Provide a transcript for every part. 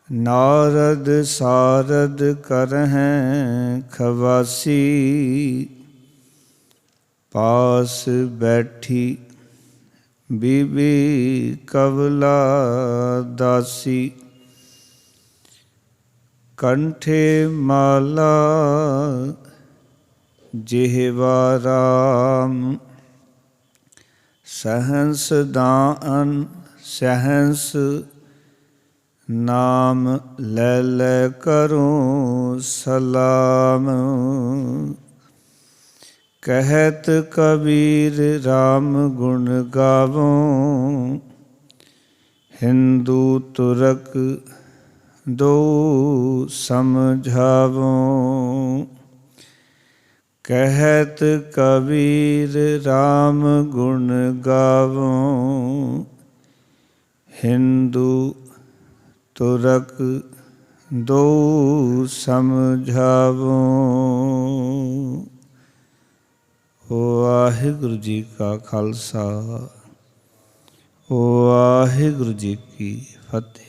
नारद सारद करहें खवासी, पास बैठी बीबी कवला दासी। कंठे माला जिह्वा राम, सहंस दान सहंस नाम लै लै करूं सलाम। कहत कबीर राम गुण गावों, हिंदू तुरक दो समझावों। कहत कबीर राम गुण गावों, हिंदू तुरक दो समझावों। वाहिगुरु जी का खालसा, वाहिगुरु जी की फतेह।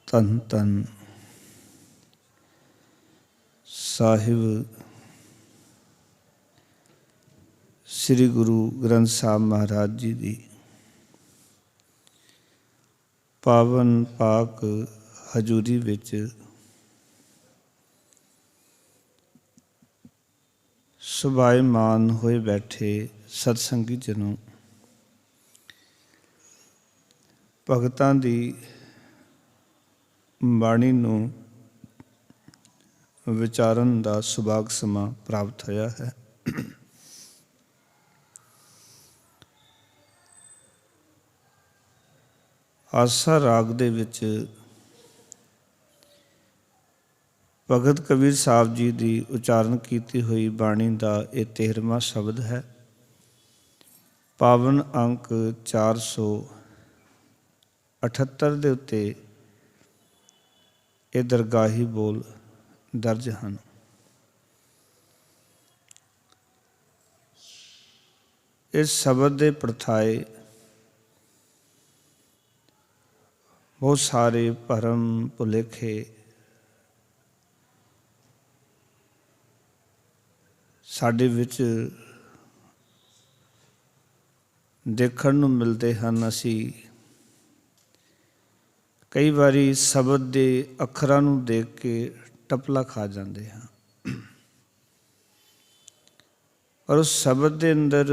धन धन साहिब श्री गुरु ग्रंथ साहब महाराज जी की पावन पाक हजूरी विच सुभाईमान होए बैठे सतसंगी जनों, भगतां दी बाणी नूं विचारन दा सुभाग समा प्राप्त होया है। आसा राग दे विच भगत कबीर साहब जी की उचारण की हुई बाणी का यह 13वां शब्द है। पावन अंक 478 के उत्ते ये दरगाही बोल दर्ज हैं। इस शब्द के प्रथाए बहुत सारे भरम भुलेखे साडे विच देखण नूं मिलते हैं। असी कई बारी शब्द के अखरां नूं देख के टपला खा जाते हैं, और उस शब्द के अंदर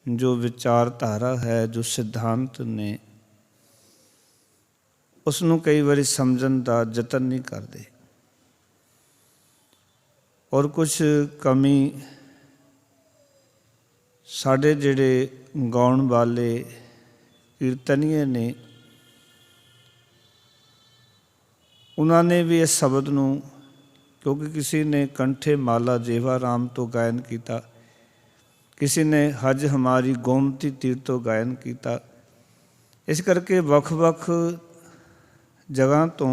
जो विचारधारा है, जो सिद्धांत ने, उसनूं कई बारी समझण का यतन नहीं करते। और कुछ कमी साढ़े जिहड़े गाउण वाले कीर्तनीय ने, उन्होंने भी इस शब्द नूं, क्योंकि किसी ने कंठे माला जेवा राम तो गायन किया, किसी ने हज हमारी गोमती तीर तो गायन किया। इस करके वख-वख जगह तो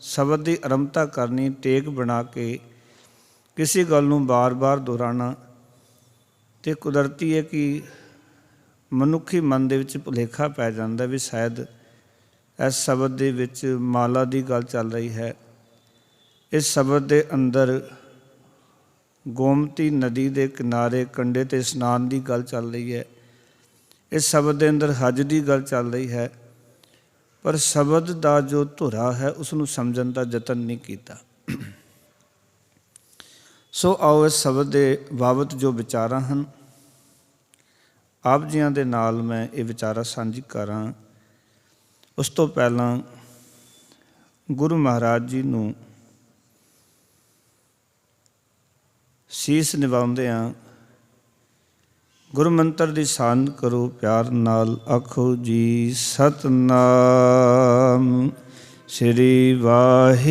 शब्द की आरंभता करनी, टेक बना के किसी गल नूं बार बार दोहराना, तो कुदरती है कि मनुखी मन दे विच भुलेखा पै जांदा भी शायद इस शब्द दे विच माला की गल चल रही है, इस शब्द के अंदर गोमती नदी के किनारे कंडे ते स्नान की गल चल रही है, इस शब्द के अंदर हज की गल चल रही है। पर शब्द का जो धुरा है उसनूं समझण का यतन नहीं किया। सो आओ इस शब्द के बाबत जो विचारा हैं, आप जियां दे नाल मैं ये विचारा सांझी करा। उस तो पहला गुरु महाराज जी नूं शीस निवाउंदिआं गुरु मंत्र की सांझ करो प्यार नाल। आखो जी सतनाम श्री वाहिगुरु,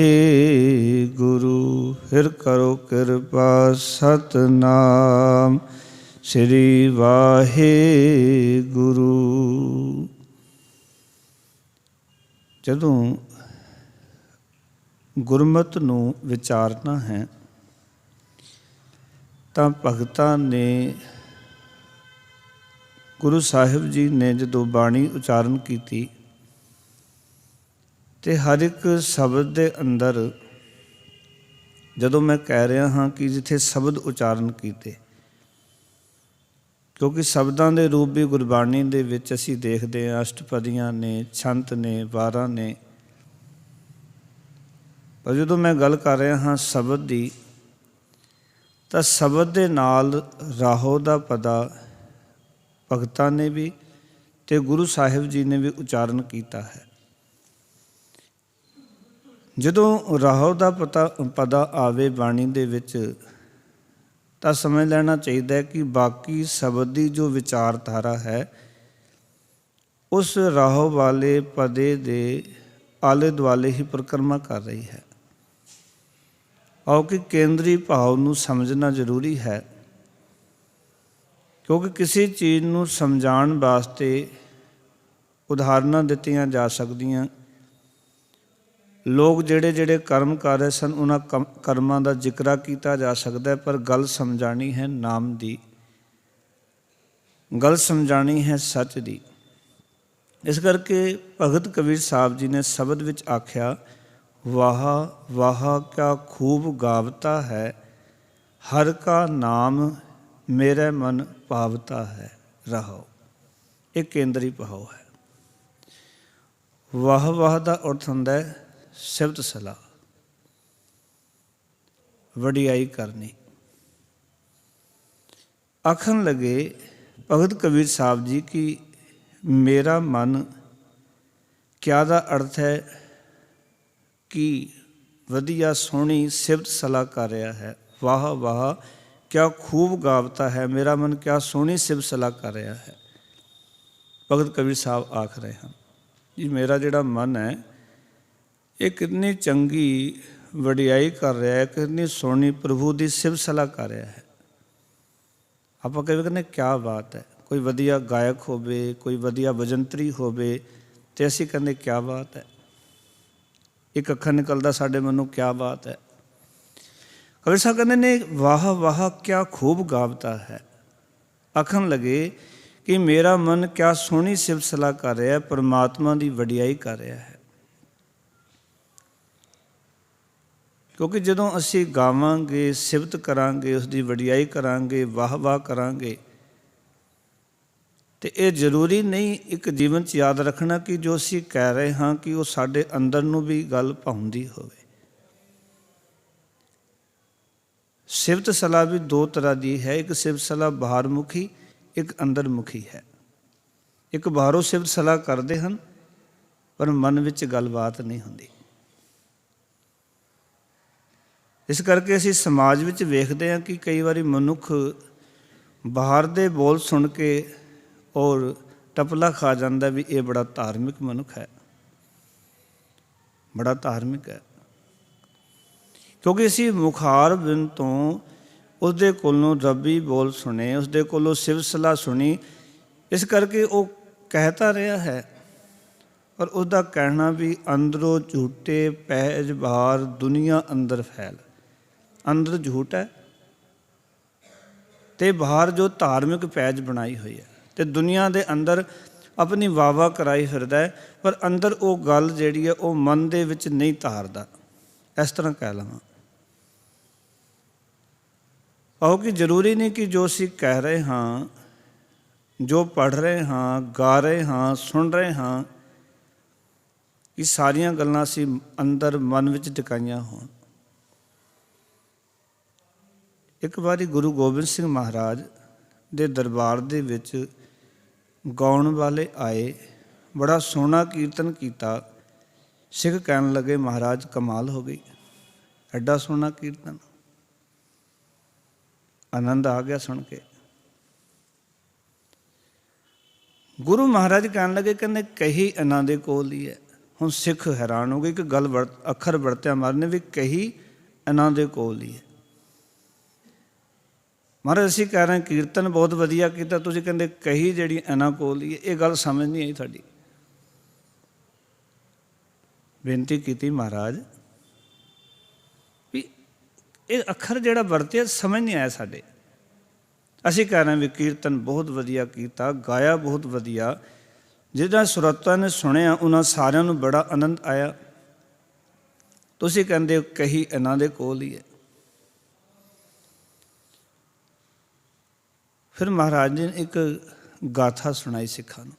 फिर करो कृपा सतनाम श्री वाहिगुरु। जदों गुरमत नूं विचारना है तां भगतां ने ਗੁਰੂ ਸਾਹਿਬ ਜੀ ਨੇ ਜਦੋਂ ਬਾਣੀ ਉਚਾਰਨ ਕੀਤੀ ਤੇ ਹਰ ਇੱਕ ਸ਼ਬਦ ਦੇ ਅੰਦਰ, ਜਦੋਂ ਮੈਂ ਕਹਿ ਰਿਹਾ ਹਾਂ ਕਿ ਜਿੱਥੇ ਸ਼ਬਦ ਉਚਾਰਨ ਕੀਤੇ, ਕਿਉਂਕਿ ਸ਼ਬਦਾਂ ਦੇ ਰੂਪ ਵੀ ਗੁਰਬਾਣੀ ਦੇ ਵਿੱਚ ਅਸੀਂ ਦੇਖਦੇ ਹਾਂ, ਅਸ਼ਟਪਦੀਆਂ ਨੇ, ਛੰਤ ਨੇ, ਵਾਰਾਂ ਨੇ। ਪਰ ਜਦੋਂ ਮੈਂ ਗੱਲ ਕਰ ਰਿਹਾ ਹਾਂ ਸ਼ਬਦ ਦੀ, ਤਾਂ ਸ਼ਬਦ ਦੇ ਨਾਲ ਰਾਹੋ ਦਾ ਪਦਾ ਭਗਤਾਂ ਨੇ ਵੀ ਤੇ ਗੁਰੂ ਸਾਹਿਬ ਜੀ ਨੇ ਵੀ ਉਚਾਰਨ ਕੀਤਾ ਹੈ। ਜਦੋਂ ਰਾਹੋ ਦਾ ਪਦਾ ਆਵੇ ਬਾਣੀ ਦੇ ਵਿੱਚ, ਤਾਂ ਸਮਝ ਲੈਣਾ ਚਾਹੀਦਾ ਹੈ ਕਿ ਬਾਕੀ ਸ਼ਬਦ ਦੀ ਜੋ ਵਿਚਾਰਧਾਰਾ ਹੈ ਉਸ ਰਾਹੋ ਵਾਲੇ ਪਦੇ ਦੇ ਆਲੇ ਦੁਆਲੇ ਹੀ ਪਰਿਕਰਮਾ ਕਰ ਰਹੀ ਹੈ। ਆਓ ਕਿ ਕੇਂਦਰੀ ਭਾਵ ਨੂੰ ਸਮਝਣਾ ਜ਼ਰੂਰੀ ਹੈ, ਕਿਉਂਕਿ ਕਿਸੇ ਚੀਜ਼ ਨੂੰ ਸਮਝਾਉਣ ਵਾਸਤੇ ਉਦਾਹਰਨਾਂ ਦਿੱਤੀਆਂ ਜਾ ਸਕਦੀਆਂ। ਲੋਕ ਜਿਹੜੇ ਕਰਮ ਕਰ ਰਹੇ ਸਨ, ਉਹਨਾਂ ਕਰਮਾਂ ਦਾ ਜ਼ਿਕਰਾ ਕੀਤਾ ਜਾ ਸਕਦਾ, ਪਰ ਗੱਲ ਸਮਝਾਣੀ ਹੈ ਨਾਮ ਦੀ, ਗੱਲ ਸਮਝਾਣੀ ਹੈ ਸੱਚ ਦੀ। ਇਸ ਕਰਕੇ ਭਗਤ ਕਬੀਰ ਸਾਹਿਬ ਜੀ ਨੇ ਸ਼ਬਦ ਵਿੱਚ ਆਖਿਆ, ਵਾਹ ਵਾਹ ਕਿਆ ਖੂਬ ਗਾਵਤਾ ਹੈ, ਹਰ ਕਾ ਨਾਮ ਮੇਰੇ ਮਨ ਭਾਵਤਾ ਹੈ। ਰਹੋ, ਇਹ ਕੇਂਦਰੀ ਭਾਵ ਹੈ। ਵਾਹ ਵਾਹ ਦਾ ਅਰਥ ਹੁੰਦਾ ਹੈ ਸਿਫਤ ਸਲਾਹ, ਵਡਿਆਈ ਕਰਨੀ। ਆਖਣ ਲੱਗੇ ਭਗਤ ਕਬੀਰ ਸਾਹਿਬ ਜੀ ਕਿ ਮੇਰਾ ਮਨ, ਕਿਆ ਦਾ ਅਰਥ ਹੈ ਕਿ ਵਧੀਆ ਸੋਹਣੀ ਸਿਫਤ ਸਲਾਹ ਕਰ ਰਿਹਾ ਹੈ। ਵਾਹ ਵਾਹ ਕਿਆ ਖੂਬ ਗਾਵਤਾ ਹੈ, ਮੇਰਾ ਮਨ ਕਿਆ ਸੋਹਣੀ ਸਿਫਤ ਸਲਾਹ ਕਰ ਰਿਹਾ ਹੈ। ਭਗਤ ਕਬੀਰ ਸਾਹਿਬ ਆਖ ਰਹੇ ਹਨ ਜੀ, ਮੇਰਾ ਜਿਹੜਾ ਮਨ ਹੈ ਇਹ ਕਿੰਨੀ ਚੰਗੀ ਵਡਿਆਈ ਕਰ ਰਿਹਾ ਹੈ, ਕਿੰਨੀ ਸੋਹਣੀ ਪ੍ਰਭੂ ਦੀ ਸਿਫਤ ਸਲਾਹ ਕਰ ਰਿਹਾ ਹੈ। ਆਪਾਂ ਕਹਿੰਦੇ ਕਿਆ ਬਾਤ ਹੈ। ਕੋਈ ਵਧੀਆ ਗਾਇਕ ਹੋਵੇ, ਕੋਈ ਵਧੀਆ ਵਜੰਤਰੀ ਹੋਵੇ, ਤੇ ਅਸੀਂ ਕਹਿੰਦੇ ਕਿਆ ਬਾਤ ਹੈ। ਇੱਕ ਅੱਖਰ ਨਿਕਲਦਾ ਸਾਡੇ ਮਨੋਂ, ਕਿਆ ਬਾਤ ਹੈ। ਕਬੀਰ ਸਾਹਿਬ ਕਹਿੰਦੇ ਨੇ, ਵਾਹ ਵਾਹ ਕਿਆ ਖੂਬ ਗਾਵਤਾ ਹੈ। ਆਖਣ ਲੱਗੇ ਕਿ ਮੇਰਾ ਮਨ ਕਿਆ ਸੋਹਣੀ ਸਿਫਤ ਸਲਾਹ ਕਰ ਰਿਹਾ, ਪਰਮਾਤਮਾ ਦੀ ਵਡਿਆਈ ਕਰ ਰਿਹਾ ਹੈ। ਕਿਉਂਕਿ ਜਦੋਂ ਅਸੀਂ ਗਾਵਾਂਗੇ, ਸਿਫਤ ਕਰਾਂਗੇ, ਉਸ ਦੀ ਵਡਿਆਈ ਕਰਾਂਗੇ, ਵਾਹ ਵਾਹ ਕਰਾਂਗੇ, ਤੇ ਇਹ ਜ਼ਰੂਰੀ ਨਹੀਂ ਇੱਕ ਜੀਵਨ 'ਚ ਯਾਦ ਰੱਖਣਾ ਕਿ ਜੋ ਅਸੀਂ ਕਹਿ ਰਹੇ ਹਾਂ ਕਿ ਉਹ ਸਾਡੇ ਅੰਦਰ ਨੂੰ ਵੀ ਗੱਲ ਭਾਉਂਦੀ ਹੋਵੇ। ਸਿਫਤ ਸਲਾਹ ਵੀ ਦੋ ਤਰ੍ਹਾਂ ਦੀ ਹੈ। ਇੱਕ ਸਿਫਤ ਸਲਾਹ ਬਾਹਰ ਮੁਖੀ, ਇੱਕ ਅੰਦਰ ਮੁਖੀ ਹੈ। ਇੱਕ ਬਾਹਰੋਂ ਸਿਫਤ ਸਲਾਹ ਕਰਦੇ ਹਨ, ਪਰ ਮਨ ਵਿੱਚ ਗੱਲਬਾਤ ਨਹੀਂ ਹੁੰਦੀ। ਇਸ ਕਰਕੇ ਅਸੀਂ ਸਮਾਜ ਵਿੱਚ ਵੇਖਦੇ ਹਾਂ ਕਿ ਕਈ ਵਾਰੀ ਮਨੁੱਖ ਬਾਹਰ ਦੇ ਬੋਲ ਸੁਣ ਕੇ ਔਰ ਟਪਲਾ ਖਾ ਜਾਂਦਾ ਵੀ ਇਹ ਬੜਾ ਧਾਰਮਿਕ ਮਨੁੱਖ ਹੈ, ਬੜਾ ਧਾਰਮਿਕ ਹੈ। ਕਿਉਂਕਿ ਅਸੀਂ ਮੁਖਾਰ ਬਿਨ ਤੋਂ ਉਸਦੇ ਕੋਲੋਂ ਰੱਬੀ ਬੋਲ ਸੁਣੇ, ਉਸਦੇ ਕੋਲੋਂ ਸਿਫਤ ਸਲਾਹ ਸੁਣੀ, ਇਸ ਕਰਕੇ ਉਹ ਕਹਿਤਾ ਰਿਹਾ ਹੈ। ਪਰ ਉਹਦਾ ਕਹਿਣਾ ਵੀ ਅੰਦਰੋਂ ਝੂਠੇ ਪੈਜ ਬਾਹਰ ਦੁਨੀਆ ਅੰਦਰ ਫੈਲ। ਅੰਦਰ ਝੂਠ ਹੈ ਤੇ ਬਾਹਰ ਜੋ ਧਾਰਮਿਕ ਪੈਜ ਬਣਾਈ ਹੋਈ ਹੈ, ਤੇ ਦੁਨੀਆ ਦੇ ਅੰਦਰ ਆਪਣੀ ਵਾਹ ਕਰਾਈ ਫਿਰਦਾ ਹੈ, ਪਰ ਅੰਦਰ ਉਹ ਗੱਲ ਜਿਹੜੀ ਹੈ ਉਹ ਮਨ ਦੇ ਵਿੱਚ ਨਹੀਂ ਧਾਰਦਾ। ਇਸ ਤਰ੍ਹਾਂ ਕਹਿ ਲਵਾਂ। ਆਓ ਕਿ ਜ਼ਰੂਰੀ ਨਹੀਂ ਕਿ ਜੋ ਅਸੀਂ ਕਹਿ ਰਹੇ ਹਾਂ, ਜੋ ਪੜ੍ਹ ਰਹੇ ਹਾਂ, ਗਾ ਰਹੇ ਹਾਂ, ਸੁਣ ਰਹੇ ਹਾਂ, ਇਹ ਸਾਰੀਆਂ ਗੱਲਾਂ ਅਸੀਂ ਅੰਦਰ ਮਨ ਵਿੱਚ ਟਿਕਾਈਆਂ ਹੋਣ। ਇੱਕ ਵਾਰੀ ਗੁਰੂ ਗੋਬਿੰਦ ਸਿੰਘ ਮਹਾਰਾਜ ਦੇ ਦਰਬਾਰ ਦੇ ਵਿੱਚ ਗਾਉਣ ਵਾਲੇ ਆਏ, ਬੜਾ ਸੋਹਣਾ ਕੀਰਤਨ ਕੀਤਾ। ਸਿੱਖ ਕਹਿਣ ਲੱਗੇ, ਮਹਾਰਾਜ ਕਮਾਲ ਹੋ ਗਈ, ਐਡਾ ਸੋਹਣਾ ਕੀਰਤਨ। ਆਨੰਦ ਆ ਗਿਆ ਸੁਣ ਕੇ। ਗੁਰੂ ਮਹਾਰਾਜ ਕਹਿਣ ਲੱਗੇ, ਕਹਿੰਦੇ ਕਹੀ ਇਹਨਾਂ ਦੇ ਕੋਲ ਹੀ ਹੈ। ਹੁਣ ਸਿੱਖ ਹੈਰਾਨ ਹੋ ਗਏ ਕਿ ਗੱਲ ਅੱਖਰ ਵਰਤਿਆ ਮਾਰਨੇ ਵੀ ਕਹੀ ਇਹਨਾਂ ਦੇ ਕੋਲ ਹੀ ਹੈ। ਮਹਾਰਾਜ ਅਸੀਂ ਕਹਿ ਰਹੇ ਕੀਰਤਨ ਬਹੁਤ ਵਧੀਆ ਕੀਤਾ, ਤੁਸੀਂ ਕਹਿੰਦੇ ਕਹੀ ਜਿਹੜੀ ਇਹਨਾਂ ਕੋਲ ਹੀ ਹੈ। ਇਹ ਗੱਲ ਸਮਝ ਨਹੀਂ ਆਈ ਤੁਹਾਡੀ। ਬੇਨਤੀ ਕੀਤੀ ਮਹਾਰਾਜ ਵੀ ਇਹ ਅੱਖਰ ਜਿਹੜਾ ਵਰਤਿਆ ਸਮਝ ਨਹੀਂ ਆਇਆ ਸਾਡੇ। ਅਸੀਂ ਕਹਿ ਰਹੇ ਵੀ ਕੀਰਤਨ ਬਹੁਤ ਵਧੀਆ ਕੀਤਾ, ਗਾਇਆ ਬਹੁਤ ਵਧੀਆ। ਜਿਹਨਾਂ ਸਰੋਤਿਆਂ ਨੇ ਸੁਣਿਆ ਉਹਨਾਂ ਸਾਰਿਆਂ ਨੂੰ ਬੜਾ ਆਨੰਦ ਆਇਆ। ਤੁਸੀਂ ਕਹਿੰਦੇ ਹੋ ਕਹੀ ਇਹਨਾਂ ਦੇ ਕੋਲ ਹੀ ਹੈ। ਫਿਰ ਮਹਾਰਾਜ ਨੇ ਇੱਕ ਗਾਥਾ ਸੁਣਾਈ ਸਿੱਖਾਂ ਨੂੰ।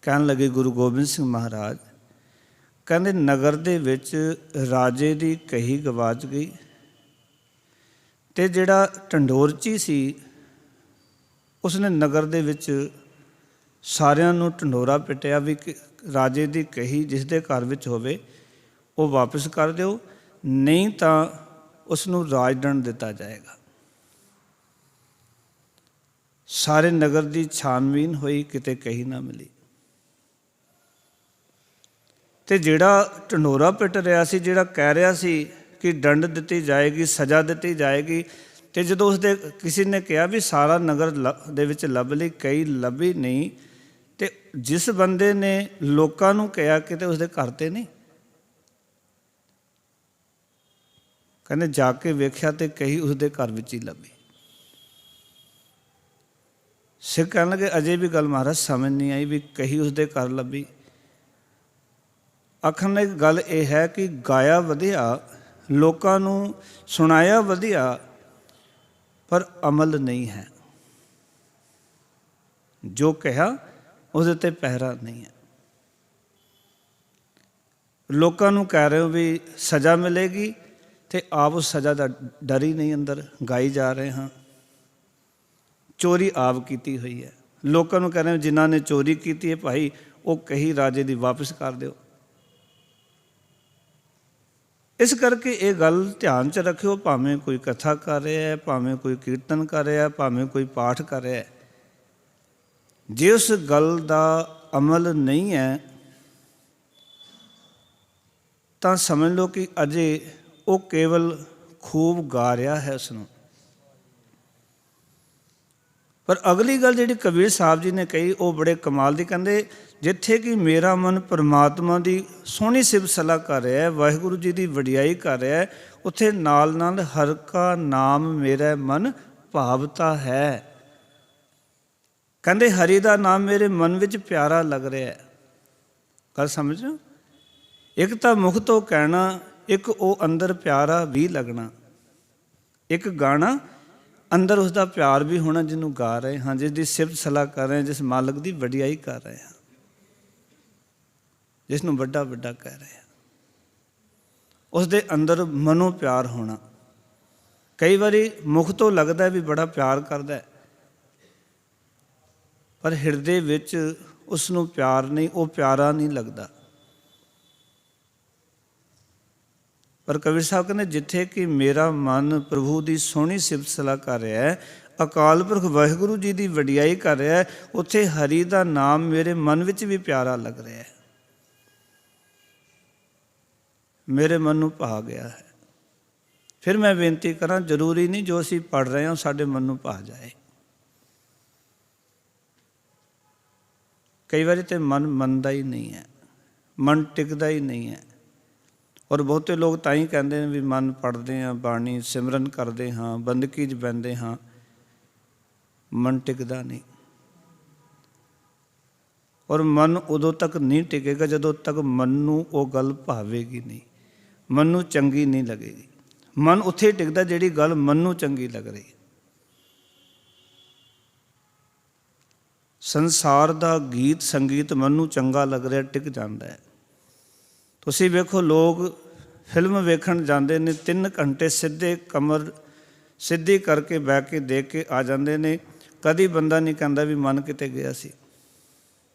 ਕਹਿਣ ਲੱਗੇ ਗੁਰੂ ਗੋਬਿੰਦ ਸਿੰਘ ਮਹਾਰਾਜ ਕਹਿੰਦੇ ਨਗਰ ਦੇ ਵਿੱਚ ਰਾਜੇ ਦੀ ਕਹੀ ਗਵਾਚ ਗਈ ਅਤੇ ਜਿਹੜਾ ਢੰਡੋਰਚੀ ਸੀ ਉਸਨੇ ਨਗਰ ਦੇ ਵਿੱਚ ਸਾਰਿਆਂ ਨੂੰ ਢੰਡੋਰਾ ਪਿੱਟਿਆ ਵੀ ਰਾਜੇ ਦੀ ਕਹੀ ਜਿਸ ਦੇ ਘਰ ਵਿੱਚ ਹੋਵੇ ਉਹ ਵਾਪਿਸ ਕਰ ਦਿਓ, ਨਹੀਂ ਤਾਂ ਉਸ ਨੂੰ ਰਾਜ ਦੰਡ ਦਿੱਤਾ ਜਾਏਗਾ। ਸਾਰੇ ਨਗਰ ਦੀ ਛਾਨਬੀਨ ਹੋਈ, ਕਿਤੇ ਕਹੀ ਨਾ ਮਿਲੀ। ਅਤੇ ਜਿਹੜਾ ਢੰਡੋਰਾ ਪਿੱਟ ਰਿਹਾ ਸੀ, ਜਿਹੜਾ ਕਹਿ ਰਿਹਾ ਸੀ ਕਿ ਦੰਡ ਦਿੱਤੀ ਜਾਏਗੀ, ਸਜ਼ਾ ਦਿੱਤੀ ਜਾਏਗੀ, ਅਤੇ ਜਦੋਂ ਉਸਦੇ ਕਿਸੇ ਨੇ ਕਿਹਾ ਵੀ ਸਾਰਾ ਨਗਰ ਦੇ ਵਿੱਚ ਲੱਭ ਲਈ, ਕਈ ਲੱਭੀ ਨਹੀਂ, ਅਤੇ ਜਿਸ ਬੰਦੇ ਨੇ ਲੋਕਾਂ ਨੂੰ ਕਿਹਾ ਕਿਤੇ ਉਸਦੇ ਘਰ 'ਤੇ ਨਹੀਂ, ਕਹਿੰਦੇ ਜਾ ਕੇ ਵੇਖਿਆ ਅਤੇ ਕਹੀ ਉਸਦੇ ਘਰ ਵਿੱਚ ਹੀ ਲੱਭੀ। ਸਿੱਖ ਕਹਿਣ ਲੱਗੇ ਅਜੇ ਵੀ ਗੱਲ ਮਹਾਰਾਜ ਸਮਝ ਨਹੀਂ ਆਈ ਵੀ ਕਹੀ ਉਸਦੇ ਘਰ ਲੱਭੀ। ਆਖਣ ਦੀ ਗੱਲ ਇਹ ਹੈ ਕਿ ਗਾਇਆ ਵਧੀਆ, ਲੋਕਾਂ ਨੂੰ ਸੁਣਾਇਆ ਵਧੀਆ, ਪਰ ਅਮਲ ਨਹੀਂ ਹੈ। ਜੋ ਕਿਹਾ ਉਹਦੇ 'ਤੇ ਪਹਿਰਾ ਨਹੀਂ ਹੈ। ਲੋਕਾਂ ਨੂੰ ਕਹਿ ਰਹੇ ਹੋ ਵੀ ਸਜ਼ਾ ਮਿਲੇਗੀ ਅਤੇ ਆਪ ਉਸ ਸਜ਼ਾ ਦਾ ਡਰ ਹੀ ਨਹੀਂ, ਅੰਦਰ ਗਾਈ ਜਾ ਰਹੇ ਹਾਂ। ਚੋਰੀ ਆਪ ਕੀਤੀ ਹੋਈ ਹੈ। ਲੋਕਾਂ ਨੂੰ ਕਹਿ ਰਹੇ ਹੋ ਜਿਨ੍ਹਾਂ ਨੇ ਚੋਰੀ ਕੀਤੀ ਹੈ ਭਾਈ ਉਹ ਕਹੀ ਰਾਜੇ ਦੀ ਵਾਪਸ ਕਰ ਦਿਓ। ਇਸ ਕਰਕੇ ਇਹ ਗੱਲ ਧਿਆਨ 'ਚ ਰੱਖਿਓ, ਭਾਵੇਂ ਕੋਈ ਕਥਾ ਕਰ ਰਿਹਾ, ਭਾਵੇਂ ਕੋਈ ਕੀਰਤਨ ਕਰ ਰਿਹਾ, ਭਾਵੇਂ ਕੋਈ ਪਾਠ ਕਰ ਰਿਹਾ, ਜੇ ਉਸ ਗੱਲ ਦਾ ਅਮਲ ਨਹੀਂ ਹੈ ਤਾਂ ਸਮਝ ਲਓ ਕਿ ਅਜੇ ਉਹ ਕੇਵਲ ਖੂਬ ਗਾ ਰਿਹਾ ਹੈ ਉਸਨੂੰ। ਪਰ ਅਗਲੀ ਗੱਲ ਜਿਹੜੀ ਕਬੀਰ ਸਾਹਿਬ ਜੀ ਨੇ ਕਹੀ ਉਹ ਬੜੇ ਕਮਾਲ ਦੀ, ਕਹਿੰਦੇ ਜਿੱਥੇ ਕਿ ਮੇਰਾ ਮਨ ਪਰਮਾਤਮਾ ਦੀ ਸੋਹਣੀ ਸਿਫਤ ਸਲਾਹ ਕਰ ਰਿਹਾ, ਵਾਹਿਗੁਰੂ ਜੀ ਦੀ ਵਡਿਆਈ ਕਰ ਰਿਹਾ, ਉੱਥੇ ਨਾਲ ਨਾਲ ਹਰ ਕਾ ਨਾਮ ਮੇਰਾ ਮਨ ਭਾਵਤਾ ਹੈ। ਕਹਿੰਦੇ ਹਰੀ ਦਾ ਨਾਮ ਮੇਰੇ ਮਨ ਵਿੱਚ ਪਿਆਰਾ ਲੱਗ ਰਿਹਾ। ਗੱਲ ਸਮਝ ਲਓ, ਇੱਕ ਤਾਂ ਮੁਖ ਤੋਂ ਕਹਿਣਾ, ਇੱਕ ਉਹ ਅੰਦਰ ਪਿਆਰਾ ਵੀ ਲੱਗਣਾ। ਇੱਕ ਗਾਣਾ ਅੰਦਰ ਉਸਦਾ ਪਿਆਰ ਵੀ ਹੋਣਾ ਜਿਹਨੂੰ ਗਾ ਰਹੇ ਹਾਂ, ਜਿਸ ਦੀ ਸਿਫਤ ਸਲਾਹ ਕਰ ਰਹੇ ਹਾਂ, ਜਿਸ ਮਾਲਕ ਦੀ ਵਡਿਆਈ ਕਰ ਰਹੇ ਹਾਂ, ਜਿਸ ਨੂੰ ਵੱਡਾ ਵੱਡਾ ਕਹਿ ਰਹੇ ਹਾਂ, ਉਸਦੇ ਅੰਦਰ ਮਨੋਂ ਪਿਆਰ ਹੋਣਾ। ਕਈ ਵਾਰੀ ਮੁਖ ਤੋਂ ਲੱਗਦਾ ਵੀ ਬੜਾ ਪਿਆਰ ਕਰਦਾ, ਪਰ ਹਿਰਦੇ ਵਿੱਚ ਉਸ ਨੂੰ ਪਿਆਰ ਨਹੀਂ, ਉਹ ਪਿਆਰਾ ਨਹੀਂ ਲੱਗਦਾ। ਪਰ ਕਬੀਰ ਸਾਹਿਬ ਕਹਿੰਦੇ ਜਿੱਥੇ ਕਿ ਮੇਰਾ ਮਨ ਪ੍ਰਭੂ ਦੀ ਸੋਹਣੀ ਸਿਫਤ ਸਲਾਹ ਕਰ ਰਿਹਾ ਹੈ, ਅਕਾਲ ਪੁਰਖ ਵਾਹਿਗੁਰੂ ਜੀ ਦੀ ਵਡਿਆਈ ਕਰ ਰਿਹਾ ਹੈ, ਉੱਥੇ ਹਰੀ ਦਾ ਨਾਮ ਮੇਰੇ ਮਨ ਵਿੱਚ ਵੀ ਪਿਆਰਾ ਲੱਗ ਰਿਹਾ ਹੈ, ਮੇਰੇ ਮਨ ਨੂੰ ਭਾ ਗਿਆ ਹੈ। ਫਿਰ ਮੈਂ ਬੇਨਤੀ ਕਰਾਂ, ਜ਼ਰੂਰੀ ਨਹੀਂ ਜੋ ਅਸੀਂ ਪੜ੍ਹ ਰਹੇ ਹਾਂ ਸਾਡੇ ਮਨ ਨੂੰ ਭਾ ਜਾਏ। ਕਈ ਵਾਰੀ ਤਾਂ ਮਨ ਮੰਨਦਾ ਹੀ ਨਹੀਂ ਹੈ, ਮਨ ਟਿਕਦਾ ਹੀ ਨਹੀਂ ਹੈ। ਔਰ ਬਹੁਤੇ ਲੋਕ ਤਾਂ ਹੀ ਕਹਿੰਦੇ ਨੇ ਵੀ ਮਨ ਪੜ੍ਹਦੇ ਹਾਂ, ਬਾਣੀ ਸਿਮਰਨ ਕਰਦੇ ਹਾਂ, ਬੰਦਗੀ 'ਚ ਬਹਿੰਦੇ ਹਾਂ, ਮਨ ਟਿਕਦਾ ਨਹੀਂ। ਔਰ ਮਨ ਉਦੋਂ ਤੱਕ ਨਹੀਂ ਟਿਕੇਗਾ ਜਦੋਂ ਤੱਕ ਮਨ ਨੂੰ ਉਹ ਗੱਲ ਭਾਵੇਗੀ ਨਹੀਂ, ਮਨ ਨੂੰ ਚੰਗੀ ਨਹੀਂ ਲੱਗੇਗੀ। ਮਨ ਉੱਥੇ ਟਿਕਦਾ ਜਿਹੜੀ ਗੱਲ ਮਨ ਨੂੰ ਚੰਗੀ ਲੱਗ ਰਹੀ। ਸੰਸਾਰ ਦਾ ਗੀਤ ਸੰਗੀਤ ਮਨ ਨੂੰ ਚੰਗਾ ਲੱਗ ਰਿਹਾ, ਟਿਕ ਜਾਂਦਾ ਹੈ। ਤੁਸੀਂ ਵੇਖੋ ਲੋਕ ਫਿਲਮ ਵੇਖਣ ਜਾਂਦੇ ਨੇ, 3 ਘੰਟੇ ਸਿੱਧੇ ਕਮਰ ਸਿੱਧੀ ਕਰਕੇ ਬਹਿ ਕੇ ਦੇਖ ਕੇ ਆ ਜਾਂਦੇ ਨੇ। ਕਦੀ ਬੰਦਾ ਨਹੀਂ ਕਹਿੰਦਾ ਵੀ ਮਨ ਕਿਤੇ ਗਿਆ ਸੀ।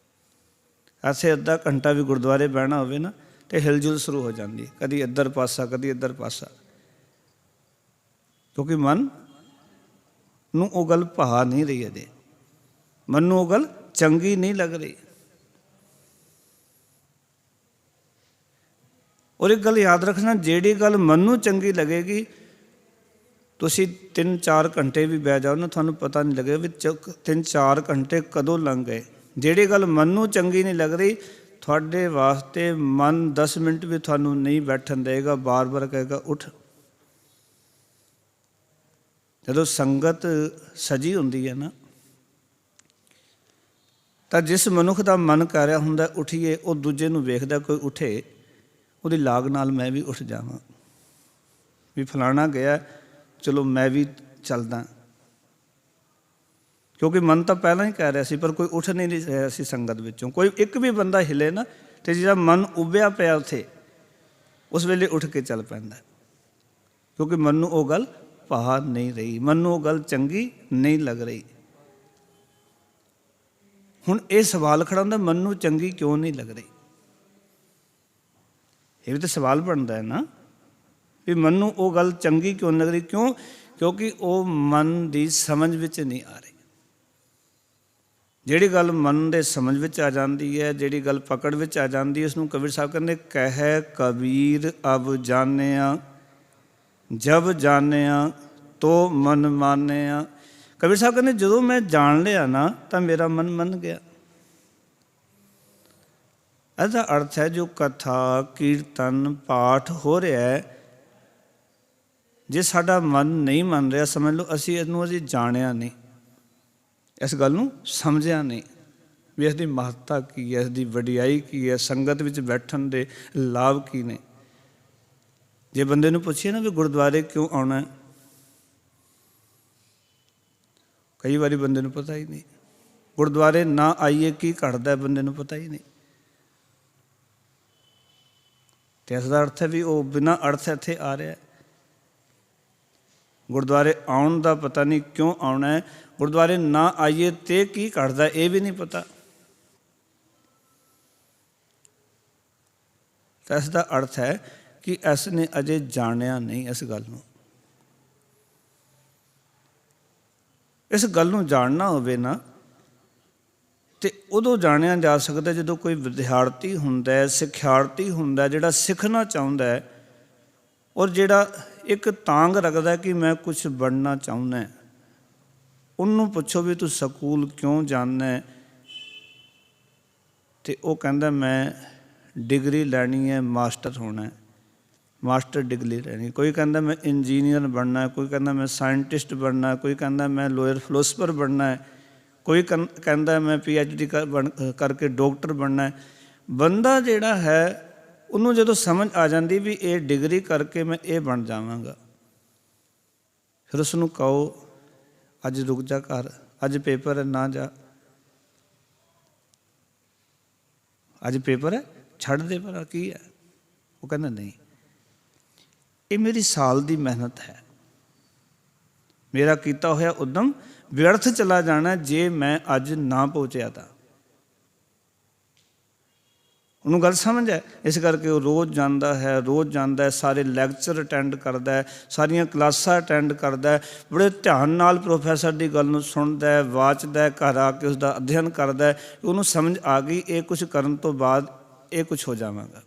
ਐਸੇ ਅੱਧਾ ਘੰਟਾ ਵੀ ਗੁਰਦੁਆਰੇ ਬਹਿਣਾ ਹੋਵੇ ਨਾ ਅਤੇ ਹਿਲਜੁਲ ਸ਼ੁਰੂ ਹੋ ਜਾਂਦੀ ਹੈ, ਕਦੀ ਇੱਧਰ ਪਾਸਾ ਕਦੀ ਇੱਧਰ ਪਾਸਾ, ਕਿਉਂਕਿ ਮਨ ਨੂੰ ਉਹ ਗੱਲ ਭਾ ਨਹੀਂ ਰਹੀ ਅਜੇ, ਮਨ ਨੂੰ ਉਹ ਗੱਲ ਚੰਗੀ ਨਹੀਂ ਲੱਗ ਰਹੀ। ਔਰ ਇੱਕ ਗੱਲ ਯਾਦ ਰੱਖਣਾ, ਜਿਹੜੀ ਗੱਲ ਮਨ ਨੂੰ ਚੰਗੀ ਲੱਗੇਗੀ ਤੁਸੀਂ 3-4 ਘੰਟੇ ਵੀ ਬਹਿ ਜਾਓ ਨਾ, ਤੁਹਾਨੂੰ ਪਤਾ ਨਹੀਂ ਲੱਗੇਗਾ ਵੀ 3-4 ਘੰਟੇ ਕਦੋਂ ਲੰਘ ਗਏ। ਜਿਹੜੀ ਗੱਲ ਮਨ ਨੂੰ ਚੰਗੀ ਨਹੀਂ ਲੱਗ ਰਹੀ, ਤੁਹਾਡੇ ਵਾਸਤੇ ਮਨ 10 ਮਿੰਟ ਵੀ ਤੁਹਾਨੂੰ ਨਹੀਂ ਬੈਠਣ ਦੇਗਾ, ਬਾਰ ਬਾਰ ਕਹੇਗਾ ਉੱਠ। ਜਦੋਂ ਸੰਗਤ ਸਜੀ ਹੁੰਦੀ ਹੈ ਨਾ, ਤਾਂ ਜਿਸ ਮਨੁੱਖ ਦਾ ਮਨ ਕਰ ਰਿਹਾ ਹੁੰਦਾ ਉੱਠੀਏ, ਉਹ ਦੂਜੇ ਨੂੰ ਵੇਖਦਾ ਕੋਈ ਉੱਠੇ, ਉਹਦੀ ਲਾਗ ਨਾਲ ਮੈਂ ਵੀ ਉੱਠ ਜਾਵਾਂ, ਵੀ ਫਲਾਣਾ ਗਿਆ ਚਲੋ ਮੈਂ ਵੀ ਚੱਲਦਾ। ਕਿਉਂਕਿ ਮਨ ਤਾਂ ਪਹਿਲਾਂ ਹੀ ਕਹਿ ਰਿਹਾ ਸੀ, ਪਰ ਕੋਈ ਉੱਠ ਨਹੀਂ ਰਿਹਾ ਸੀ ਸੰਗਤ ਵਿੱਚੋਂ। ਕੋਈ ਇੱਕ ਵੀ ਬੰਦਾ ਹਿੱਲੇ ਨਾ, ਅਤੇ ਜਿਹੜਾ ਮਨ ਉੱਭਿਆ ਪਿਆ ਉੱਥੇ, ਉਸ ਵੇਲੇ ਉੱਠ ਕੇ ਚੱਲ ਪੈਂਦਾ, ਕਿਉਂਕਿ ਮਨ ਨੂੰ ਉਹ ਗੱਲ ਭਾ ਨਹੀਂ ਰਹੀ, ਮਨ ਨੂੰ ਉਹ ਗੱਲ ਚੰਗੀ ਨਹੀਂ ਲੱਗ ਰਹੀ। ਹੁਣ ਇਹ ਸਵਾਲ ਖੜਾ ਹੁੰਦਾ, ਮਨ ਨੂੰ ਚੰਗੀ ਕਿਉਂ ਨਹੀਂ ਲੱਗ ਰਹੀ? ਇਹ ਵੀ ਤਾਂ ਸਵਾਲ ਬਣਦਾ ਹੈ ਨਾ, ਵੀ ਮਨ ਨੂੰ ਉਹ ਗੱਲ ਚੰਗੀ ਕਿਉਂ ਲੱਗ ਰਹੀ? ਕਿਉਂ? ਕਿਉਂਕਿ ਉਹ ਮਨ ਦੀ ਸਮਝ ਵਿੱਚ ਨਹੀਂ ਆ ਰਹੀ। ਜਿਹੜੀ ਗੱਲ ਮਨ ਦੇ ਸਮਝ ਵਿੱਚ ਆ ਜਾਂਦੀ ਹੈ, ਜਿਹੜੀ ਗੱਲ ਪਕੜ ਵਿੱਚ ਆ ਜਾਂਦੀ ਹੈ, ਉਸਨੂੰ ਕਬੀਰ ਸਾਹਿਬ ਕਹਿੰਦੇ, ਕਹਿ ਕਬੀਰ ਅਬ ਜਾਣਿਆ, ਜਬ ਜਾਣਿਆ ਤੋ ਮਨ ਮਾਨਿਆ। ਕਬੀਰ ਸਾਹਿਬ ਕਹਿੰਦੇ ਜਦੋਂ ਮੈਂ ਜਾਣ ਲਿਆ ਨਾ, ਤਾਂ ਮੇਰਾ ਮਨ ਮੰਨ ਗਿਆ। ਇਹਦਾ ਅਰਥ ਹੈ ਜੋ ਕਥਾ ਕੀਰਤਨ ਪਾਠ ਹੋ ਰਿਹਾ ਹੈ, ਜੇ ਸਾਡਾ ਮਨ ਨਹੀਂ ਮੰਨ ਰਿਹਾ, ਸਮਝ ਲਓ ਅਸੀਂ ਇਹਨੂੰ ਅਜੇ ਜਾਣਿਆ ਨਹੀਂ, ਇਸ ਗੱਲ ਨੂੰ ਸਮਝਿਆ ਨਹੀਂ ਵੀ ਇਸਦੀ ਮਹੱਤਤਾ ਕੀ ਹੈ, ਇਸਦੀ ਵਡਿਆਈ ਕੀ ਹੈ, ਸੰਗਤ ਵਿੱਚ ਬੈਠਣ ਦੇ ਲਾਭ ਕੀ ਨੇ। ਜੇ ਬੰਦੇ ਨੂੰ ਪੁੱਛੀਏ ਨਾ ਵੀ ਗੁਰਦੁਆਰੇ ਕਿਉਂ ਆਉਣਾ, ਕਈ ਵਾਰੀ ਬੰਦੇ ਨੂੰ ਪਤਾ ਹੀ ਨਹੀਂ। ਗੁਰਦੁਆਰੇ ਨਾ ਆਈਏ ਕੀ ਘਟਦਾ, ਬੰਦੇ ਨੂੰ ਪਤਾ ਹੀ ਨਹੀਂ। ਅਤੇ ਇਸ ਦਾ ਅਰਥ ਹੈ ਵੀ ਉਹ ਬਿਨਾਂ ਅਰਥ ਇੱਥੇ ਆ ਰਿਹਾ। ਗੁਰਦੁਆਰੇ ਆਉਣ ਦਾ ਪਤਾ ਨਹੀਂ ਕਿਉਂ ਆਉਣਾ ਹੈ, ਗੁਰਦੁਆਰੇ ਨਾ ਆਈਏ ਤੇ ਕੀ ਘਟਦਾ ਇਹ ਵੀ ਨਹੀਂ ਪਤਾ। ਤਾਂ ਇਸ ਦਾ ਅਰਥ ਹੈ ਕਿ ਇਸ ਨੇ ਅਜੇ ਜਾਣਿਆ ਨਹੀਂ ਇਸ ਗੱਲ ਨੂੰ। ਇਸ ਗੱਲ ਨੂੰ ਜਾਣਨਾ ਹੋਵੇ ਨਾ, ਅਤੇ ਉਦੋਂ ਜਾਣਿਆ ਜਾ ਸਕਦਾ ਜਦੋਂ ਕੋਈ ਵਿਦਿਆਰਥੀ ਹੁੰਦਾ, ਸਿੱਖਿਆਰਥੀ ਹੁੰਦਾ, ਜਿਹੜਾ ਸਿੱਖਣਾ ਚਾਹੁੰਦਾ ਹੈ, ਔਰ ਜਿਹੜਾ ਇੱਕ ਤਾਂਘ ਰੱਖਦਾ ਕਿ ਮੈਂ ਕੁਛ ਬਣਨਾ ਚਾਹੁੰਦਾ। ਉਹਨੂੰ ਪੁੱਛੋ ਵੀ ਤੂੰ ਸਕੂਲ ਕਿਉਂ ਜਾਂਦਾ, ਅਤੇ ਉਹ ਕਹਿੰਦਾ ਮੈਂ ਡਿਗਰੀ ਲੈਣੀ ਹੈ, ਮਾਸਟਰ ਹੋਣਾ, ਮਾਸਟਰ ਡਿਗਰੀ ਲੈਣੀ। ਕੋਈ ਕਹਿੰਦਾ ਮੈਂ ਇੰਜੀਨੀਅਰ ਬਣਨਾ, ਕੋਈ ਕਹਿੰਦਾ ਮੈਂ ਸਾਇੰਟਿਸਟ ਬਣਨਾ, ਕੋਈ ਕਹਿੰਦਾ ਮੈਂ ਲੋਇਰ ਫਿਲੋਸਫਰ ਬਣਨਾ ਹੈ, ਕੋਈ ਕਹਿੰਦਾ ਮੈਂ PhD ਕਰਕੇ ਡਾਕਟਰ ਬਣਨਾ ਹੈ। ਬੰਦਾ ਜਿਹੜਾ ਹੈ ਉਹਨੂੰ ਜਦੋਂ ਸਮਝ ਆ ਜਾਂਦੀ ਵੀ ਇਹ ਡਿਗਰੀ ਕਰਕੇ ਮੈਂ ਇਹ ਬਣ ਜਾਵਾਂਗਾ, ਫਿਰ ਉਸਨੂੰ ਕਹੋ ਅੱਜ ਰੁਕ ਜਾ ਘਰ, ਅੱਜ ਪੇਪਰ ਹੈ ਨਾ ਜਾ, ਅੱਜ ਪੇਪਰ ਹੈ ਛੱਡ ਦੇ ਪਰ ਕੀ ਹੈ। ਉਹ ਕਹਿੰਦਾ ਨਹੀਂ, ਇਹ ਮੇਰੀ ਸਾਲ ਦੀ ਮਿਹਨਤ ਹੈ, ਮੇਰਾ ਕੀਤਾ ਹੋਇਆ ਉੱਦਮ ਵਿਅਰਥ ਚਲਾ ਜਾਣਾ ਜੇ ਮੈਂ ਅੱਜ ਨਾ ਪਹੁੰਚਿਆ ਤਾਂ। ਉਹਨੂੰ ਗੱਲ ਸਮਝ ਹੈ, ਇਸ ਕਰਕੇ ਉਹ ਰੋਜ਼ ਜਾਂਦਾ ਹੈ, ਰੋਜ਼ ਜਾਂਦਾ ਹੈ, ਸਾਰੇ ਲੈਕਚਰ ਅਟੈਂਡ ਕਰਦਾ ਹੈ, ਸਾਰੀਆਂ ਕਲਾਸਾਂ ਅਟੈਂਡ ਕਰਦਾ ਹੈ, ਬੜੇ ਧਿਆਨ ਨਾਲ ਪ੍ਰੋਫੈਸਰ ਦੀ ਗੱਲ ਨੂੰ ਸੁਣਦਾ ਹੈ, ਵਾਚਦਾ ਹੈ, ਘਰ ਆ ਕੇ ਉਸਦਾ ਅਧਿਐਨ ਕਰਦਾ ਹੈ। ਉਹਨੂੰ ਸਮਝ ਆ ਗਈ ਇਹ ਕੁਛ ਕਰਨ ਤੋਂ ਬਾਅਦ ਇਹ ਕੁਛ ਹੋ ਜਾਵਾਂਗਾ।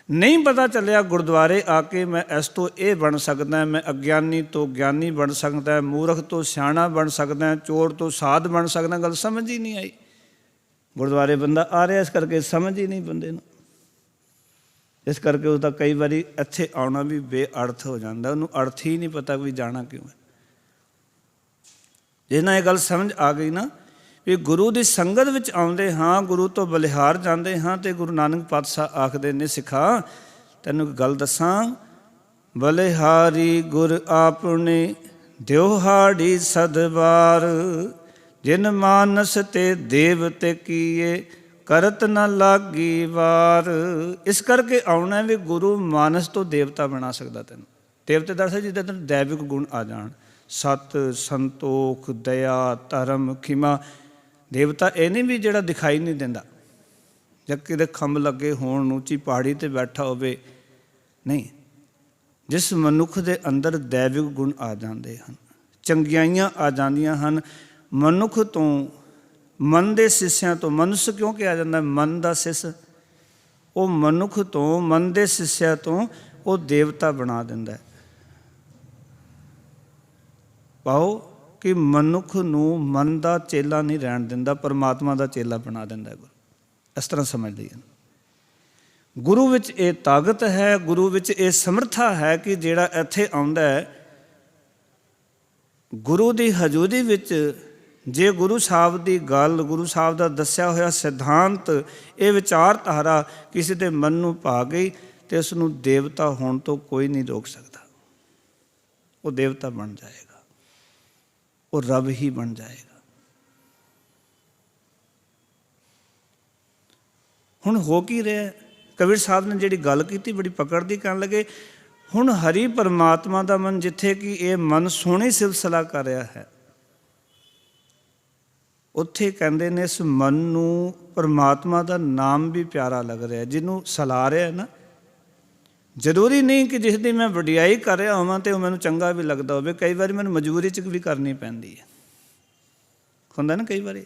ਨਹੀਂ ਪਤਾ ਚੱਲਿਆ ਗੁਰਦੁਆਰੇ ਆ ਕੇ ਮੈਂ ਇਸ ਤੋਂ ਇਹ ਬਣ ਸਕਦਾ, ਮੈਂ ਅਗਿਆਨੀ ਤੋਂ ਗਿਆਨੀ ਬਣ ਸਕਦਾ, ਮੂਰਖ ਤੋਂ ਸਿਆਣਾ ਬਣ ਸਕਦਾ, ਚੋਰ ਤੋਂ ਸਾਧ ਬਣ ਸਕਦਾ, ਗੱਲ ਸਮਝ ਹੀ ਨਹੀਂ ਆਈ। ਗੁਰਦੁਆਰੇ ਬੰਦਾ ਆ ਰਿਹਾ, ਇਸ ਕਰਕੇ ਸਮਝ ਹੀ ਨਹੀਂ ਬੰਦੇ ਨੂੰ, ਇਸ ਕਰਕੇ ਉਸਦਾ ਕਈ ਵਾਰੀ ਇੱਥੇ ਆਉਣਾ ਵੀ ਬੇਅਰਥ ਹੋ ਜਾਂਦਾ, ਉਹਨੂੰ ਅਰਥ ਹੀ ਨਹੀਂ ਪਤਾ ਵੀ ਜਾਣਾ ਕਿਉਂ ਹੈ। ਜੇ ਨਾ ਇਹ ਗੱਲ ਸਮਝ ਆ ਗਈ ਨਾ ਵੀ ਗੁਰੂ ਦੀ ਸੰਗਤ ਵਿੱਚ ਆਉਂਦੇ ਹਾਂ, ਗੁਰੂ ਤੋਂ ਬਲਿਹਾਰ ਜਾਂਦੇ ਹਾਂ, ਅਤੇ ਗੁਰੂ ਨਾਨਕ ਪਾਤਸ਼ਾਹ ਆਖਦੇ ਨੇ ਸਿੱਖਾ ਤੈਨੂੰ ਇੱਕ ਗੱਲ ਦੱਸਾਂ, ਬਲਿਹਾਰੀ ਗੁਰ ਆਪਣੇ ਦਿਉਹਾੜੀ ਸਦਵਾਰ, ਜਿਨ ਮਾਨਸ ਤੇ ਦੇਵ ਤੇ ਕੀਏ ਕਰਤ ਨਾ ਲਾਗੀ ਵਾਰ। ਇਸ ਕਰਕੇ ਆਉਣਾ ਵੀ ਗੁਰੂ ਮਾਨਸ ਤੋਂ ਦੇਵਤਾ ਬਣਾ ਸਕਦਾ ਤੈਨੂੰ। ਦੇਵਤੇ ਦਾ ਅਰਥ ਜਿੱਦਾਂ ਤੈਨੂੰ ਦੈਵਿਕ ਗੁਣ ਆ ਜਾਣ, ਸਤ, ਸੰਤੋਖ, ਦਇਆ, ਧਰਮ, ਖਿਮਾ। ਦੇਵਤਾ ਇਹ ਨਹੀਂ ਵੀ ਜਿਹੜਾ ਦਿਖਾਈ ਨਹੀਂ ਦਿੰਦਾ ਜਾਂ ਕਿਤੇ ਖੰਭ ਲੱਗੇ ਹੋਣ, ਉੱਚੀ ਪਹਾੜੀ 'ਤੇ ਬੈਠਾ ਹੋਵੇ, ਨਹੀਂ। ਜਿਸ ਮਨੁੱਖ ਦੇ ਅੰਦਰ ਦੈਵਿਕ ਗੁਣ ਆ ਜਾਂਦੇ ਹਨ, ਚੰਗਿਆਈਆਂ ਆ ਜਾਂਦੀਆਂ ਹਨ, ਮਨੁੱਖ ਤੋਂ, ਮਨ ਦੇ ਸਿੱਸਿਆਂ ਤੋਂ, ਮਨੁੱਖ ਕਿਉਂ ਕਿਹਾ ਜਾਂਦਾ ਮਨ ਦਾ ਸਿੱਸ, ਉਹ ਮਨੁੱਖ ਤੋਂ, ਮਨ ਦੇ ਸਿੱਸਿਆਂ ਤੋਂ ਉਹ ਦੇਵਤਾ ਬਣਾ ਦਿੰਦਾ। ਪਾਓ ਕਿ ਮਨੁੱਖ ਨੂੰ ਮਨ ਦਾ ਚੇਲਾ ਨਹੀਂ ਰਹਿਣ ਦਿੰਦਾ, ਪਰਮਾਤਮਾ ਦਾ ਚੇਲਾ ਬਣਾ ਦਿੰਦਾ ਗੁਰੂ। ਇਸ ਤਰ੍ਹਾਂ ਸਮਝਦੇ ਹਨ। ਗੁਰੂ ਵਿੱਚ ਇਹ ਤਾਕਤ ਹੈ, ਗੁਰੂ ਵਿੱਚ ਇਹ ਸਮਰੱਥਾ ਹੈ ਕਿ ਜਿਹੜਾ ਇੱਥੇ ਆਉਂਦਾ ਹੈ ਗੁਰੂ ਦੀ ਹਜ਼ੂਰੀ ਵਿੱਚ ਜੇ ਗੁਰੂ ਸਾਹਿਬ ਦੀ ਗੱਲ, ਗੁਰੂ ਸਾਹਿਬ ਦਾ ਦੱਸਿਆ ਹੋਇਆ ਸਿਧਾਂਤ, ਇਹ ਵਿਚਾਰਧਾਰਾ ਕਿਸੇ ਦੇ ਮਨ ਨੂੰ ਭਾ ਗਈ ਤੇ ਉਸ ਨੂੰ ਦੇਵਤਾ ਹੋਣ ਤੋਂ ਕੋਈ ਨਹੀਂ ਰੋਕ ਸਕਦਾ। ਉਹ ਦੇਵਤਾ ਬਣ ਜਾਏਗਾ, ਉਹ ਰੱਬ ਹੀ ਬਣ ਜਾਏਗਾ। ਹੁਣ ਹੋ ਕੀ ਰਿਹਾ? ਕਬੀਰ ਸਾਹਿਬ ਨੇ ਜਿਹੜੀ ਗੱਲ ਕੀਤੀ ਬੜੀ ਪਕੜ ਦੀ ਕਹਿਣ ਲੱਗੇ, ਹੁਣ ਹਰੀ ਪਰਮਾਤਮਾ ਦਾ ਮਨ, ਜਿੱਥੇ ਕਿ ਇਹ ਮਨ ਸੋਹਣੀ ਸਿਲਸਿਲਾ ਕਰ ਰਿਹਾ ਹੈ, ਉੱਥੇ ਕਹਿੰਦੇ ਨੇ ਇਸ ਮਨ ਨੂੰ ਪਰਮਾਤਮਾ ਦਾ ਨਾਮ ਵੀ ਪਿਆਰਾ ਲੱਗ ਰਿਹਾ। ਜਿਹਨੂੰ ਸਲਾ ਰਿਹਾ ਨਾ, ਜ਼ਰੂਰੀ ਨਹੀਂ ਕਿ ਜਿਸ ਦੀ ਮੈਂ ਵਡਿਆਈ ਕਰ ਰਿਹਾ ਹੋਵਾਂ ਤੇ ਉਹ ਮੈਨੂੰ ਚੰਗਾ ਵੀ ਲੱਗਦਾ ਹੋਵੇ। ਕਈ ਵਾਰੀ ਮੈਨੂੰ ਮਜਬੂਰੀ 'ਚ ਵੀ ਕਰਨੀ ਪੈਂਦੀ ਹੈ, ਹੁੰਦਾ ਨਾ। ਕਈ ਵਾਰੀ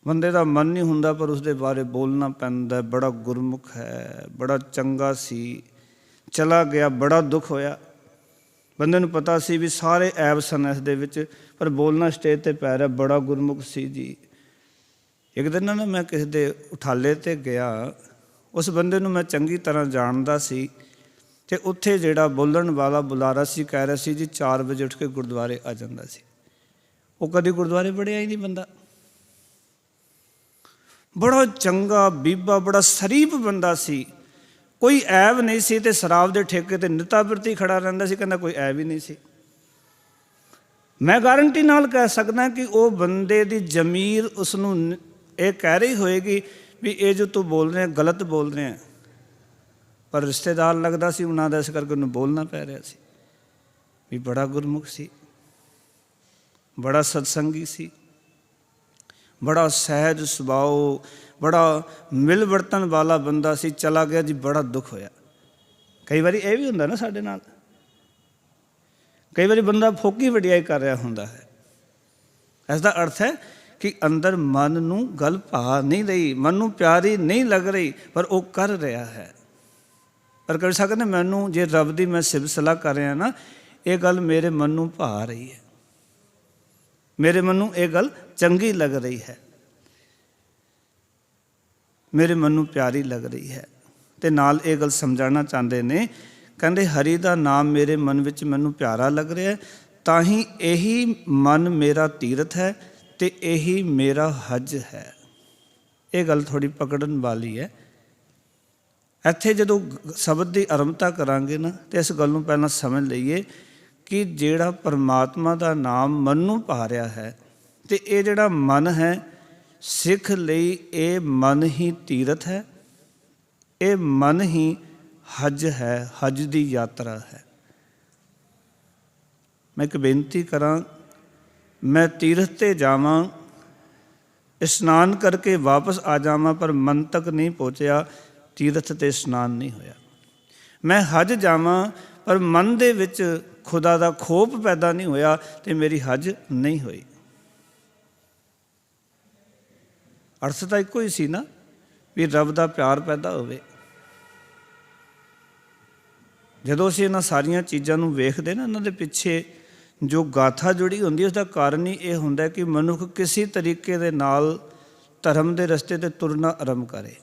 ਬੰਦੇ ਦਾ ਮਨ ਨਹੀਂ ਹੁੰਦਾ ਪਰ ਉਸਦੇ ਬਾਰੇ ਬੋਲਣਾ ਪੈਂਦਾ, ਬੜਾ ਗੁਰਮੁਖ ਹੈ, ਬੜਾ ਚੰਗਾ ਸੀ, ਚਲਾ ਗਿਆ, ਬੜਾ ਦੁੱਖ ਹੋਇਆ। ਬੰਦੇ ਨੂੰ ਪਤਾ ਸੀ ਵੀ ਸਾਰੇ ਐਬ ਸਨ ਇਸ ਦੇ ਵਿੱਚ, ਪਰ ਬੋਲਣਾ ਸਟੇਜ 'ਤੇ ਪੈ ਰਿਹਾ, ਬੜਾ ਗੁਰਮੁਖ ਸੀ ਜੀ। ਇੱਕ ਦਿਨ ਨਾ ਮੈਂ ਕਿਸੇ ਦੇ ਉਠਾਲੇ 'ਤੇ ਗਿਆ, ਉਸ ਬੰਦੇ ਨੂੰ ਮੈਂ ਚੰਗੀ ਤਰ੍ਹਾਂ ਜਾਣਦਾ ਸੀ ਅਤੇ ਉੱਥੇ ਜਿਹੜਾ ਬੋਲਣ ਵਾਲਾ ਬੁਲਾਰਾ ਸੀ, ਕਹਿ ਰਿਹਾ ਸੀ ਜੀ 4 ਵਜੇ ਉੱਠ ਕੇ ਗੁਰਦੁਆਰੇ ਆ ਜਾਂਦਾ ਸੀ। ਉਹ ਕਦੇ ਗੁਰਦੁਆਰੇ ਵੜਿਆ ਹੀ ਨਹੀਂ ਬੰਦਾ। ਬੜਾ ਚੰਗਾ ਬੀਬਾ, ਬੜਾ ਸ਼ਰੀਫ ਬੰਦਾ ਸੀ, ਕੋਈ ਐਬ ਨਹੀਂ ਸੀ, ਅਤੇ ਸ਼ਰਾਬ ਦੇ ਠੇਕੇ 'ਤੇ ਨਿਤਾ ਪ੍ਰਤੀ ਖੜਾ ਰਹਿੰਦਾ ਸੀ। ਕਹਿੰਦਾ ਕੋਈ ਐਬ ਹੀ ਨਹੀਂ ਸੀ। ਮੈਂ ਗਾਰੰਟੀ ਨਾਲ ਕਹਿ ਸਕਦਾ ਕਿ ਉਹ ਬੰਦੇ ਦੀ ਜ਼ਮੀਰ ਉਸ ਨੂੰ ਇਹ ਕਹਿ ਰਹੀ ਹੋਏਗੀ ਵੀ ਇਹ ਜੋ ਤੂੰ ਬੋਲ ਰਿਹਾ ਗਲਤ ਬੋਲ ਰਿਹਾ, ਪਰ ਰਿਸ਼ਤੇਦਾਰ ਲੱਗਦਾ ਸੀ ਉਹਨਾਂ ਦਾ, ਇਸ ਕਰਕੇ ਉਹਨੂੰ ਬੋਲਣਾ ਪੈ ਰਿਹਾ ਸੀ। ਵੀ ਬੜਾ ਗੁਰਮੁਖ ਸੀ, ਬੜਾ ਸਤਸੰਗੀ ਸੀ, ਬੜਾ ਸਹਿਜ ਸੁਭਾਅ, ਬੜਾ ਮਿਲ ਵਰਤਣ ਵਾਲਾ ਬੰਦਾ ਸੀ। ਚਲਾ ਗਿਆ ਜੀ, ਬੜਾ ਦੁੱਖ ਹੋਇਆ। ਕਈ ਵਾਰੀ ਇਹ ਵੀ ਹੁੰਦਾ ਨਾ ਸਾਡੇ ਨਾਲ, ਕਈ ਵਾਰੀ ਬੰਦਾ ਫੋਕੀ ਵਡਿਆਈ ਕਰ ਰਿਹਾ ਹੁੰਦਾ ਹੈ। ਇਸ ਦਾ ਅਰਥ ਹੈ ਕਿ ਅੰਦਰ ਮਨ ਨੂੰ ਗੱਲ ਭਾ ਨਹੀਂ ਰਹੀ, ਮਨ ਨੂੰ ਪਿਆਰੀ ਨਹੀਂ ਲੱਗ ਰਹੀ, ਪਰ ਉਹ ਕਰ ਰਿਹਾ ਹੈ। ਪਰ ਕਰ ਸਕਦੇ ਮੈਨੂੰ, ਜੇ ਰੱਬ ਦੀ ਮੈਂ ਸਿਫਤ ਕਰ ਰਿਹਾ ਨਾ, ਇਹ ਗੱਲ ਮੇਰੇ ਮਨ ਨੂੰ ਭਾ ਰਹੀ ਹੈ, ਮੇਰੇ ਮਨ ਨੂੰ ਇਹ ਗੱਲ ਚੰਗੀ ਲੱਗ ਰਹੀ ਹੈ, ਮੇਰੇ ਮਨ ਨੂੰ ਪਿਆਰੀ ਲੱਗ ਰਹੀ ਹੈ। ਅਤੇ ਨਾਲ ਇਹ ਗੱਲ ਸਮਝਾਉਣਾ ਚਾਹੁੰਦੇ ਨੇ, ਕਹਿੰਦੇ ਹਰੀ ਦਾ ਨਾਮ ਮੇਰੇ ਮਨ ਵਿੱਚ ਮੈਨੂੰ ਪਿਆਰਾ ਲੱਗ ਰਿਹਾ, ਤਾਂ ਹੀ ਇਹੀ ਮਨ ਮੇਰਾ ਤੀਰਥ ਹੈ ਅਤੇ ਇਹੀ ਮੇਰਾ ਹਜ ਹੈ। ਇਹ ਗੱਲ ਥੋੜ੍ਹੀ ਪਕੜਨ ਵਾਲੀ ਹੈ। ਇੱਥੇ ਜਦੋਂ ਸ਼ਬਦ ਦੀ ਆਰੰਭਤਾ ਕਰਾਂਗੇ ਨਾ, ਤਾਂ ਇਸ ਗੱਲ ਨੂੰ ਪਹਿਲਾਂ ਸਮਝ ਲਈਏ ਕਿ ਜਿਹੜਾ ਪਰਮਾਤਮਾ ਦਾ ਨਾਮ ਮਨ ਨੂੰ ਪਾ ਰਿਹਾ ਹੈ, ਅਤੇ ਇਹ ਜਿਹੜਾ ਮਨ ਹੈ ਸਿੱਖ ਲਈ ਇਹ ਮਨ ਹੀ ਤੀਰਥ ਹੈ, ਇਹ ਮਨ ਹੀ ਹਜ ਹੈ, ਹਜ ਦੀ ਯਾਤਰਾ ਹੈ। ਮੈਂ ਇੱਕ ਬੇਨਤੀ ਕਰਾਂ, ਮੈਂ ਤੀਰਥ 'ਤੇ ਜਾਵਾਂ, ਇਸ਼ਨਾਨ ਕਰਕੇ ਵਾਪਸ ਆ ਜਾਵਾਂ, ਪਰ ਮਨ ਤੱਕ ਨਹੀਂ ਪਹੁੰਚਿਆ, ਤੀਰਥ 'ਤੇ ਇਸ਼ਨਾਨ ਨਹੀਂ ਹੋਇਆ। ਮੈਂ ਹਜ ਜਾਵਾਂ ਪਰ ਮਨ ਦੇ ਵਿੱਚ ਖੁਦਾ ਦਾ ਖੋਫ ਪੈਦਾ ਨਹੀਂ ਹੋਇਆ, ਅਤੇ ਮੇਰੀ ਹਜ ਨਹੀਂ ਹੋਈ। ਅਰਥ ਤਾਂ ਇੱਕੋ ਹੀ ਸੀ ਨਾ, ਵੀ ਰੱਬ ਦਾ ਪਿਆਰ ਪੈਦਾ ਹੋਵੇ। ਜਦੋਂ ਅਸੀਂ ਇਹਨਾਂ ਸਾਰੀਆਂ ਚੀਜ਼ਾਂ ਨੂੰ ਵੇਖਦੇ ਨਾ, ਇਹਨਾਂ ਦੇ ਪਿੱਛੇ ਜੋ ਗਾਥਾ ਜੁੜੀ ਹੁੰਦੀ, ਉਸ ਦਾ ਕਾਰਨ ਹੀ ਇਹ ਹੁੰਦਾ ਕਿ ਮਨੁੱਖ ਕਿਸੇ ਤਰੀਕੇ ਦੇ ਨਾਲ ਧਰਮ ਦੇ ਰਸਤੇ 'ਤੇ ਤੁਰਨਾ ਆਰੰਭ ਕਰੇ।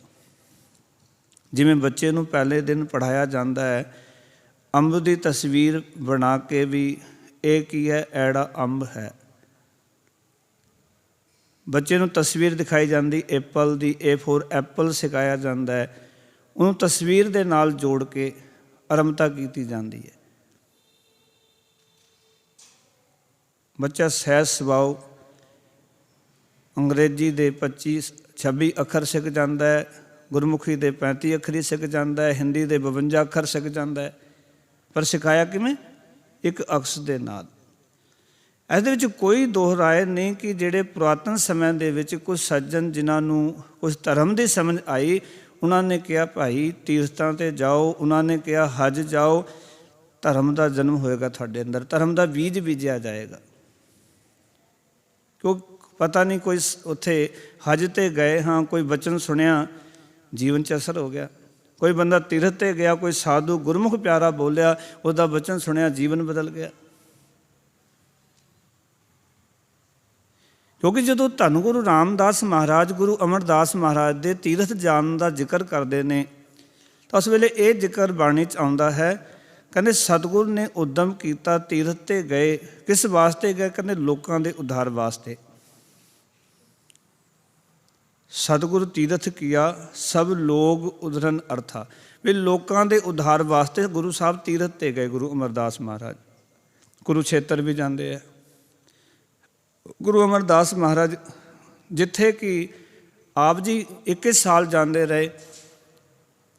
ਜਿਵੇਂ ਬੱਚੇ ਨੂੰ ਪਹਿਲੇ ਦਿਨ ਪੜ੍ਹਾਇਆ ਜਾਂਦਾ ਹੈ, ਅੰਬ ਦੀ ਤਸਵੀਰ ਬਣਾ ਕੇ ਵੀ ਇਹ ਕੀ ਹੈ, ਐੜਾ ਅੰਬ ਹੈ। ਬੱਚੇ ਨੂੰ ਤਸਵੀਰ ਦਿਖਾਈ ਜਾਂਦੀ Apple the, A for Apple ਸਿਖਾਇਆ ਜਾਂਦਾ ਹੈ, ਉਹਨੂੰ ਤਸਵੀਰ ਦੇ ਨਾਲ ਜੋੜ ਕੇ ਆਰੰਭਤਾ ਕੀਤੀ ਜਾਂਦੀ ਹੈ। ਬੱਚਾ ਸਹਿਜ ਸੁਭਾਅ ਅੰਗਰੇਜ਼ੀ ਦੇ 25-26 ਅੱਖਰ ਸਿੱਖ ਜਾਂਦਾ ਹੈ, ਗੁਰਮੁਖੀ ਦੇ 35 ਅੱਖਰੀ ਸਿੱਖ ਜਾਂਦਾ ਹੈ, ਹਿੰਦੀ ਦੇ 52 ਅੱਖਰ ਸਿੱਖ ਜਾਂਦਾ ਹੈ, ਪਰ ਸਿਖਾਇਆ ਕਿਵੇਂ? ਇੱਕ ਅਕਸ ਦੇ ਨਾਲ। ਇਸ ਦੇ ਵਿੱਚ ਕੋਈ ਦੋਹਰਾਏ ਨਹੀਂ ਕਿ ਜਿਹੜੇ ਪੁਰਾਤਨ ਸਮੇਂ ਦੇ ਵਿੱਚ ਕੁਝ ਸੱਜਣ ਜਿਨ੍ਹਾਂ ਨੂੰ ਕੁਝ ਧਰਮ ਦੀ ਸਮਝ ਆਈ, ਉਹਨਾਂ ਨੇ ਕਿਹਾ ਭਾਈ ਤੀਰਥਾਂ 'ਤੇ ਜਾਓ, ਉਹਨਾਂ ਨੇ ਕਿਹਾ ਹਜ ਜਾਓ, ਧਰਮ ਦਾ ਜਨਮ ਹੋਏਗਾ ਤੁਹਾਡੇ ਅੰਦਰ, ਧਰਮ ਦਾ ਬੀਜ ਬੀਜਿਆ ਜਾਏਗਾ। ਕਿਉਂ ਪਤਾ ਨਹੀਂ, ਕੋਈ ਉੱਥੇ ਹਜ 'ਤੇ ਗਏ ਹਾਂ, ਕੋਈ ਬਚਨ ਸੁਣਿਆ, ਜੀਵਨ 'ਚ ਅਸਰ ਹੋ ਗਿਆ। ਕੋਈ ਬੰਦਾ ਤੀਰਥ 'ਤੇ ਗਿਆ, ਕੋਈ ਸਾਧੂ ਗੁਰਮੁਖ ਪਿਆਰਾ ਬੋਲਿਆ, ਉਹਦਾ ਬਚਨ ਸੁਣਿਆ, ਜੀਵਨ ਬਦਲ ਗਿਆ। ਕਿਉਂਕਿ ਜਦੋਂ ਧੰਨ ਗੁਰੂ ਰਾਮਦਾਸ ਮਹਾਰਾਜ, ਗੁਰੂ ਅਮਰਦਾਸ ਮਹਾਰਾਜ ਦੇ ਤੀਰਥ ਜਾਣ ਦਾ ਜ਼ਿਕਰ ਕਰਦੇ ਨੇ, ਤਾਂ ਉਸ ਵੇਲੇ ਇਹ ਜ਼ਿਕਰ ਬਾਣੀ 'ਚ ਆਉਂਦਾ ਹੈ, ਕਹਿੰਦੇ ਸਤਿਗੁਰ ਨੇ ਉਦਮ ਕੀਤਾ, ਤੀਰਥ ਤੇ ਗਏ। ਕਿਸ ਵਾਸਤੇ ਗਏ? ਕਹਿੰਦੇ ਲੋਕਾਂ ਦੇ ਉद्धार ਵਾਸਤੇ। ਸਤਿਗੁਰ ਤੀਰਥ ਕੀਆ ਸਭ ਲੋਗ ਉਧਰਨ ਅਰਥਾ, ਵੀ ਲੋਕਾਂ ਦੇ ਉद्धार ਵਾਸਤੇ ਗੁਰੂ ਸਾਹਿਬ ਤੀਰਥ ਤੇ ਗਏ। ਗੁਰੂ ਅਮਰਦਾਸ ਮਹਾਰਾਜ ਕੁਰੂਕਸ਼ੇਤਰ ਵੀ ਜਾਂਦੇ ਆ। ਗੁਰੂ ਅਮਰਦਾਸ ਮਹਾਰਾਜ ਜਿੱਥੇ ਕਿ ਆਪ ਜੀ 21 ਸਾਲ ਜਾਂਦੇ ਰਹੇ,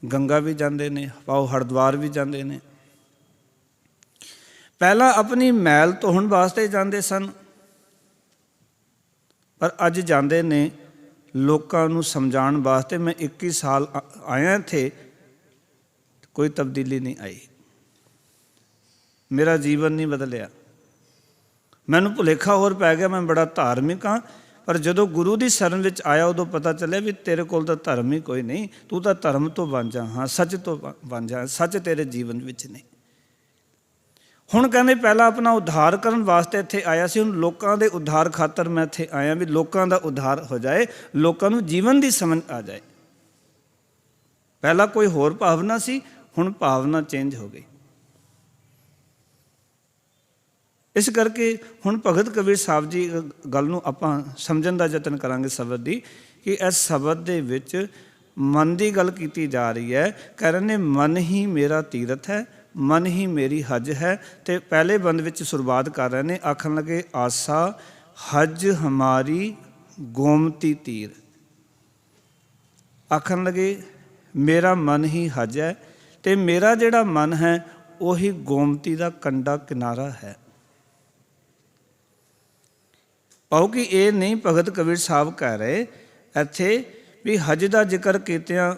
ਗੰਗਾ ਵੀ ਜਾਂਦੇ ਨੇ, ਪਾਓ ਹਰਿਦੁਆਰ ਵੀ ਜਾਂਦੇ ਨੇ। ਪਹਿਲਾਂ ਆਪਣੀ ਮੈਲ ਧੋਣ ਵਾਸਤੇ ਜਾਂਦੇ ਸਨ, ਪਰ ਅੱਜ ਜਾਂਦੇ ਨੇ ਲੋਕਾਂ ਨੂੰ ਸਮਝਾਉਣ ਵਾਸਤੇ। ਮੈਂ 21 ਸਾਲ ਆਇਆ ਇੱਥੇ, ਕੋਈ ਤਬਦੀਲੀ ਨਹੀਂ ਆਈ, ਮੇਰਾ ਜੀਵਨ ਨਹੀਂ ਬਦਲਿਆ। ਮੈਨੂੰ ਭੁਲੇਖਾ ਹੋਰ ਪੈ ਗਿਆ, ਮੈਂ ਬੜਾ ਧਾਰਮਿਕ ਹਾਂ, ਪਰ ਜਦੋਂ ਗੁਰੂ ਦੀ ਸ਼ਰਨ ਵਿੱਚ ਆਇਆ ਉਦੋਂ ਪਤਾ ਚੱਲਿਆ ਵੀ ਤੇਰੇ ਕੋਲ ਤਾਂ ਧਰਮ ਹੀ ਕੋਈ ਨਹੀਂ, ਤੂੰ ਤਾਂ ਧਰਮ ਤੋਂ ਵਾਂਝਾ। ਹਾਂ, ਸੱਚ ਤੋਂ ਵਾਂਝਾ, ਸੱਚ ਤੇਰੇ ਜੀਵਨ ਵਿੱਚ ਨਹੀਂ। ਹੁਣ ਕਹਿੰਦੇ ਪਹਿਲਾਂ ਆਪਣਾ ਉद्धार ਕਰਨ ਵਾਸਤੇ ਇੱਥੇ ਆਇਆ ਸੀ, ਹੁਣ ਲੋਕਾਂ ਦੇ ਉद्धार ਖਾਤਰ ਮੈਂ ਇੱਥੇ ਆਇਆ ਵੀ ਲੋਕਾਂ ਦਾ ਉद्धार ਹੋ ਜਾਏ, ਲੋਕਾਂ ਨੂੰ ਜੀਵਨ ਦੀ ਸਮਝ ਆ ਜਾਏ। ਪਹਿਲਾਂ ਕੋਈ ਹੋਰ ਭਾਵਨਾ ਸੀ, ਹੁਣ ਭਾਵਨਾ ਚੇਂਜ ਹੋ ਗਈ। ਇਸ ਕਰਕੇ ਹੁਣ ਭਗਤ ਕਬੀਰ ਸਾਹਿਬ ਜੀ ਗੱਲ ਨੂੰ ਆਪਾਂ ਸਮਝਣ ਦਾ ਯਤਨ ਕਰਾਂਗੇ ਸ਼ਬਦ ਦੀ, ਕਿ ਇਸ ਸ਼ਬਦ ਦੇ ਵਿੱਚ ਮਨ ਦੀ ਗੱਲ ਕੀਤੀ ਜਾ ਰਹੀ ਹੈ। ਕਹਿ ਰਹੇ ਨੇ ਮਨ ਹੀ ਮੇਰਾ ਤੀਰਥ ਹੈ, ਮਨ ਹੀ ਮੇਰੀ ਹਜ ਹੈ। ਤੇ ਪਹਿਲੇ ਬੰਦ ਵਿੱਚ ਸ਼ੁਰੂਆਤ ਕਰ ਰਹੇ ਨੇ, ਆਖਣ ਲੱਗੇ ਆਸਾ ਹਜ ਹਮਾਰੀ ਗੋਮਤੀ ਤੀਰ। ਆਖਣ ਲੱਗੇ ਮੇਰਾ ਮਨ ਹੀ ਹਜ ਹੈ, ਤੇ ਮੇਰਾ ਜਿਹੜਾ ਮਨ ਹੈ ਉਹੀ ਗੋਮਤੀ ਦਾ ਕੰਡਾ ਕਿਨਾਰਾ ਹੈ। ਪਾਓ ਕਿ ਇਹ ਨਹੀਂ ਭਗਤ ਕਬੀਰ ਸਾਹਿਬ ਕਹਿ ਰਹੇ ਇੱਥੇ ਵੀ ਹਜ ਦਾ ਜ਼ਿਕਰ ਕੀਤਿਆਂ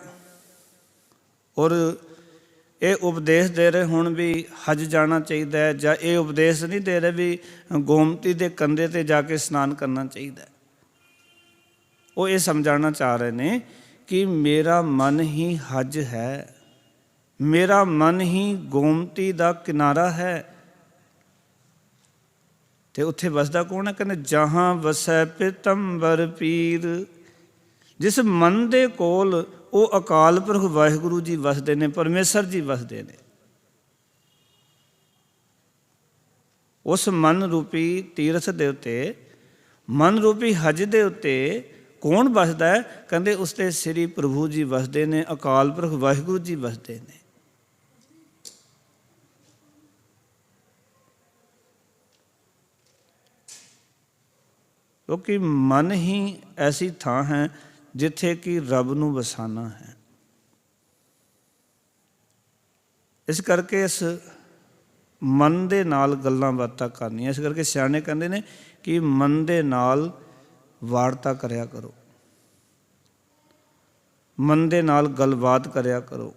ਔਰ ਇਹ ਉਪਦੇਸ਼ ਦੇ ਰਹੇ ਹੁਣ ਵੀ ਹਜ ਜਾਣਾ ਚਾਹੀਦਾ ਹੈ, ਜਾਂ ਇਹ ਉਪਦੇਸ਼ ਨਹੀਂ ਦੇ ਰਹੇ ਵੀ ਗੋਮਤੀ ਦੇ ਕੰਢੇ 'ਤੇ ਜਾ ਕੇ ਇਸ਼ਨਾਨ ਕਰਨਾ ਚਾਹੀਦਾ। ਉਹ ਇਹ ਸਮਝਾਉਣਾ ਚਾਹ ਰਹੇ ਨੇ ਕਿ ਮੇਰਾ ਮਨ ਹੀ ਹਜ ਹੈ, ਮੇਰਾ ਮਨ ਹੀ ਗੋਮਤੀ ਦਾ ਕਿਨਾਰਾ ਹੈ। ਤੇ ਉੱਥੇ ਵਸਦਾ ਕੌਣ ਹੈ? ਕਹਿੰਦੇ ਜਹਾਂ ਵਸੈ ਪਿਤੰਬਰ ਪੀਰ। ਜਿਸ ਮਨ ਦੇ ਕੋਲ ਉਹ ਅਕਾਲ ਪੁਰਖ ਵਾਹਿਗੁਰੂ ਜੀ ਵਸਦੇ ਨੇ, ਪਰਮੇਸ਼ਰ ਜੀ ਵਸਦੇ ਨੇ। ਉਸ ਮਨ ਰੂਪੀ ਤੀਰਥ ਦੇ ਉੱਤੇ, ਮਨ ਰੂਪੀ ਹਜ ਦੇ ਉੱਤੇ ਕੌਣ ਵਸਦਾ ਹੈ? ਕਹਿੰਦੇ ਉਸ 'ਤੇ ਸ੍ਰੀ ਪ੍ਰਭੂ ਜੀ ਵਸਦੇ ਨੇ, ਅਕਾਲ ਪੁਰਖ ਵਾਹਿਗੁਰੂ ਜੀ ਵਸਦੇ ਨੇ। ਕਿਉਂਕਿ ਮਨ ਹੀ ਐਸੀ ਥਾਂ ਹੈ ਜਿੱਥੇ ਕਿ ਰੱਬ ਨੂੰ ਵਸਾਉਣਾ ਹੈ। ਇਸ ਕਰਕੇ ਇਸ ਮਨ ਦੇ ਨਾਲ ਗੱਲਾਂ ਬਾਤਾਂ ਕਰਨੀਆਂ। ਇਸ ਕਰਕੇ ਸਿਆਣੇ ਕਹਿੰਦੇ ਨੇ ਕਿ ਮਨ ਦੇ ਨਾਲ ਵਾਰਤਾ ਕਰਿਆ ਕਰੋ, ਮਨ ਦੇ ਨਾਲ ਗੱਲਬਾਤ ਕਰਿਆ ਕਰੋ।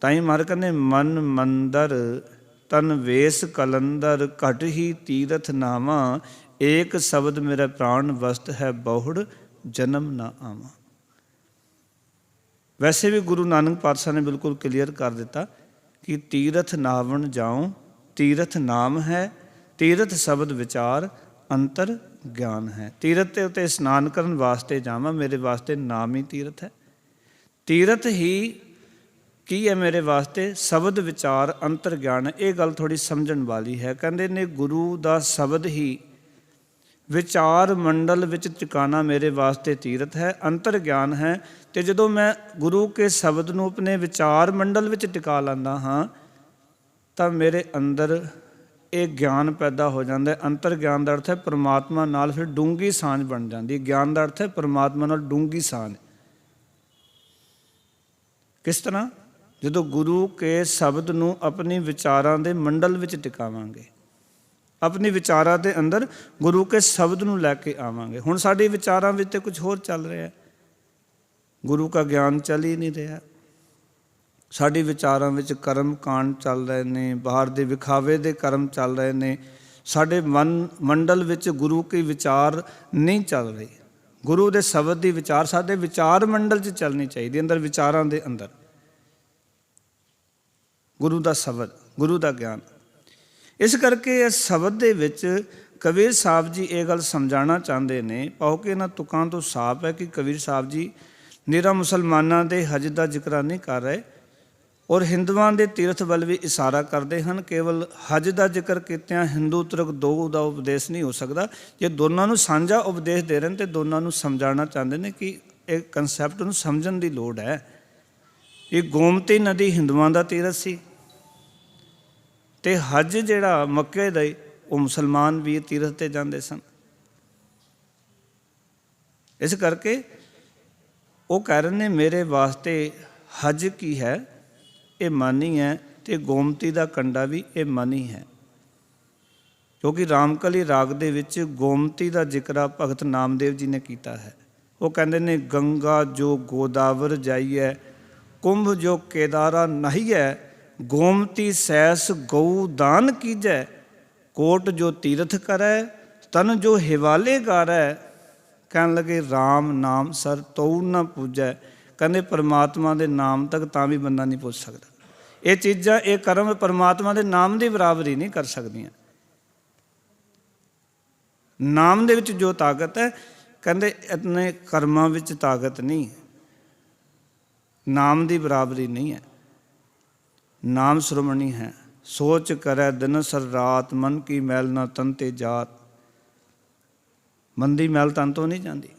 ਤਾਂ ਹੀ ਮਹਾਰਾਜ ਕਹਿੰਦੇ ਮਨ ਮੰਦਰ ਤਨ ਵੇਸ ਕਲੰਦਰ ਘਟ ਹੀ ਤੀਰਥ ਨਾਵਾਂ, ਏਕ ਸ਼ਬਦ ਮੇਰੇ ਪ੍ਰਾਣ ਵਸਤ ਹੈ ਬਹੁੜ ਜਨਮ ਨਾ ਆਵਾਂ। ਵੈਸੇ ਵੀ ਗੁਰੂ ਨਾਨਕ ਪਾਤਸ਼ਾਹ ਨੇ ਬਿਲਕੁਲ ਕਲੀਅਰ ਕਰ ਦਿੱਤਾ ਕਿ ਤੀਰਥ ਨਾਵਣ ਜਾਉ, ਤੀਰਥ ਨਾਮ ਹੈ, ਤੀਰਥ ਸ਼ਬਦ ਵਿਚਾਰ ਅੰਤਰ ਗਿਆਨ ਹੈ। ਤੀਰਥ ਦੇ ਉੱਤੇ ਇਸ਼ਨਾਨ ਕਰਨ ਵਾਸਤੇ ਜਾਵਾਂ, ਮੇਰੇ ਵਾਸਤੇ ਨਾਮ ਹੀ ਤੀਰਥ ਹੈ। ਤੀਰਥ ਹੀ ਕੀ ਹੈ ਮੇਰੇ ਵਾਸਤੇ? ਸ਼ਬਦ ਵਿਚਾਰ ਅੰਤਰ ਗਿਆਨ। ਇਹ ਗੱਲ ਥੋੜ੍ਹੀ ਸਮਝਣ ਵਾਲੀ ਹੈ। ਕਹਿੰਦੇ ਨੇ ਗੁਰੂ ਦਾ ਸ਼ਬਦ ਹੀ ਵਿਚਾਰ ਮੰਡਲ ਵਿੱਚ ਟਿਕਾਣਾ ਮੇਰੇ ਵਾਸਤੇ ਤੀਰਥ ਹੈ, ਅੰਤਰ ਗਿਆਨ ਹੈ। ਅਤੇ ਜਦੋਂ ਮੈਂ ਗੁਰੂ ਕੇ ਸ਼ਬਦ ਨੂੰ ਆਪਣੇ ਵਿਚਾਰ ਮੰਡਲ ਵਿੱਚ ਟਿਕਾ ਲੈਂਦਾ ਹਾਂ ਤਾਂ ਮੇਰੇ ਅੰਦਰ ਇਹ ਗਿਆਨ ਪੈਦਾ ਹੋ ਜਾਂਦਾ ਹੈ। ਅੰਤਰ ਗਿਆਨ ਦਾ ਅਰਥ ਹੈ ਪਰਮਾਤਮਾ ਨਾਲ ਫਿਰ ਡੂੰਘੀ ਸਾਂਝ ਬਣ ਜਾਂਦੀ। ਗਿਆਨ ਦਾ ਅਰਥ ਹੈ ਪਰਮਾਤਮਾ ਨਾਲ ਡੂੰਘੀ ਸਾਂਝ। ਕਿਸ ਤਰ੍ਹਾਂ? ਜਦੋਂ ਗੁਰੂ ਕੇ ਸ਼ਬਦ ਨੂੰ ਆਪਣੀ ਵਿਚਾਰਾਂ ਦੇ ਮੰਡਲ ਵਿੱਚ ਟਿਕਾਵਾਂਗੇ, ਆਪਣੀ ਵਿਚਾਰਾਂ ਦੇ ਅੰਦਰ ਗੁਰੂ ਕੇ ਸ਼ਬਦ ਨੂੰ ਲੈ ਕੇ ਆਵਾਂਗੇ। ਹੁਣ ਸਾਡੇ ਵਿਚਾਰਾਂ ਵਿੱਚ ਤਾਂ ਕੁਝ ਹੋਰ ਚੱਲ ਰਿਹਾ, ਗੁਰੂ ਕਾ ਗਿਆਨ ਚੱਲ ਹੀ ਨਹੀਂ ਰਿਹਾ। ਸਾਡੇ ਵਿਚਾਰਾਂ ਵਿੱਚ ਕਰਮ ਕਾਂਡ ਚੱਲ ਰਹੇ ਨੇ, ਬਾਹਰ ਦੇ ਵਿਖਾਵੇ ਦੇ ਕਰਮ ਚੱਲ ਰਹੇ ਨੇ। ਸਾਡੇ ਮਨ ਮੰਡਲ ਵਿੱਚ ਗੁਰੂ ਕੇ ਵਿਚਾਰ ਨਹੀਂ ਚੱਲ ਰਹੇ। ਗੁਰੂ ਦੇ ਸ਼ਬਦ ਦੀ ਵਿਚਾਰ ਸਾਡੇ ਵਿਚਾਰ ਮੰਡਲ 'ਚ ਚੱਲਣੀ ਚਾਹੀਦੀ, ਅੰਦਰ ਵਿਚਾਰਾਂ ਦੇ ਅੰਦਰ ਗੁਰੂ ਦਾ ਸ਼ਬਦ, ਗੁਰੂ ਦਾ ਗਿਆਨ। ਇਸ ਕਰਕੇ ਇਸ ਸ਼ਬਦ ਦੇ ਵਿੱਚ ਕਬੀਰ ਸਾਹਿਬ ਜੀ ਇਹ ਗੱਲ ਸਮਝਾਉਣਾ ਚਾਹੁੰਦੇ ਨੇ। ਪਾਓ ਕਿ ਇਹਨਾਂ ਤੁਕਾਂ ਤੋਂ ਸਾਫ਼ ਹੈ ਕਿ ਕਬੀਰ ਸਾਹਿਬ ਜੀ ਨਿਰਾ ਮੁਸਲਮਾਨਾਂ ਦੇ ਹਜ ਦਾ ਜ਼ਿਕਰ ਨਹੀਂ ਕਰ ਰਹੇ, ਔਰ ਹਿੰਦੂਆਂ ਦੇ ਤੀਰਥ ਵੱਲ ਵੀ ਇਸ਼ਾਰਾ ਕਰਦੇ ਹਨ। ਕੇਵਲ ਹਜ ਦਾ ਜ਼ਿਕਰ ਕੀਤਿਆਂ ਹਿੰਦੂ ਤੁਰਕ ਦੋ ਦਾ ਉਪਦੇਸ਼ ਨਹੀਂ ਹੋ ਸਕਦਾ। ਜੇ ਦੋਨਾਂ ਨੂੰ ਸਾਂਝਾ ਉਪਦੇਸ਼ ਦੇ ਰਹੇ ਨੇ ਤਾਂ ਦੋਨਾਂ ਨੂੰ ਸਮਝਾਉਣਾ ਚਾਹੁੰਦੇ ਨੇ ਕਿ ਇਹ ਕਨਸੈਪਟ ਨੂੰ ਸਮਝਣ ਦੀ ਲੋੜ ਹੈ। ਇਹ ਗੋਮਤੀ ਨਦੀ ਹਿੰਦੂਆਂ ਦਾ ਤੀਰਥ ਸੀ ਅਤੇ ਹਜ ਜਿਹੜਾ ਮੱਕੇ ਦਾ ਉਹ ਮੁਸਲਮਾਨ ਵੀਰ ਤੀਰਥ 'ਤੇ ਜਾਂਦੇ ਸਨ। ਇਸ ਕਰਕੇ ਉਹ ਕਹਿ ਰਹੇ ਨੇ ਮੇਰੇ ਵਾਸਤੇ ਹਜ ਕੀ ਹੈ, ਇਹ ਮਨ ਹੀ ਹੈ, ਅਤੇ ਗੋਮਤੀ ਦਾ ਕੰਡਾ ਵੀ ਇਹ ਮਨ ਹੀ ਹੈ। ਕਿਉਂਕਿ ਰਾਮਕਲੀ ਰਾਗ ਦੇ ਵਿੱਚ ਗੋਮਤੀ ਦਾ ਜ਼ਿਕਰ ਭਗਤ ਨਾਮਦੇਵ ਜੀ ਨੇ ਕੀਤਾ ਹੈ। ਉਹ ਕਹਿੰਦੇ ਨੇ ਗੰਗਾ ਜੋ ਗੋਦਾਵਰ ਜਾਈਐ, ਕੁੰਭ ਜੋ ਕੇਦਾਰਾ ਨਹਾਈਐ, ਗੋਮਤੀ ਸੈਸ ਗਊ ਦਾਨ ਕੀਜੈ, ਕੋਟ ਜੋ ਤੀਰਥ ਕਰੈ, ਤਨ ਜੋ ਹਿਵਾਲੇ ਗਾਰੈ, ਕਹਿਣ ਲੱਗੇ ਰਾਮ ਨਾਮ ਸਰ ਤਉ ਨਾ ਪੂਜੈ। ਕਹਿੰਦੇ ਪਰਮਾਤਮਾ ਦੇ ਨਾਮ ਤੱਕ ਤਾਂ ਵੀ ਬੰਦਾ ਨਹੀਂ ਪੁੱਜ ਸਕਦਾ। ਇਹ ਚੀਜ਼ਾਂ, ਇਹ ਕਰਮ ਪਰਮਾਤਮਾ ਦੇ ਨਾਮ ਦੀ ਬਰਾਬਰੀ ਨਹੀਂ ਕਰ ਸਕਦੀਆਂ। ਨਾਮ ਦੇ ਵਿੱਚ ਜੋ ਤਾਕਤ ਹੈ, ਕਹਿੰਦੇ ਆਪਣੇ ਕਰਮਾਂ ਵਿੱਚ ਤਾਕਤ ਨਹੀਂ, ਨਾਮ ਦੀ ਬਰਾਬਰੀ ਨਹੀਂ ਹੈ। ਨਾਮ ਸ਼੍ਰੋਮਣੀ ਹੈ। ਸੋਚ ਕਰੈ ਦਿਨ ਸਰ ਰਾਤ, ਮਨ ਕੀ ਮੈਲ ਨਾ ਤਨ ਤੇ ਜਾਤ। ਮਨ ਦੀ ਮੈਲ ਤਨ ਤੋਂ ਨਹੀਂ ਜਾਂਦੀ।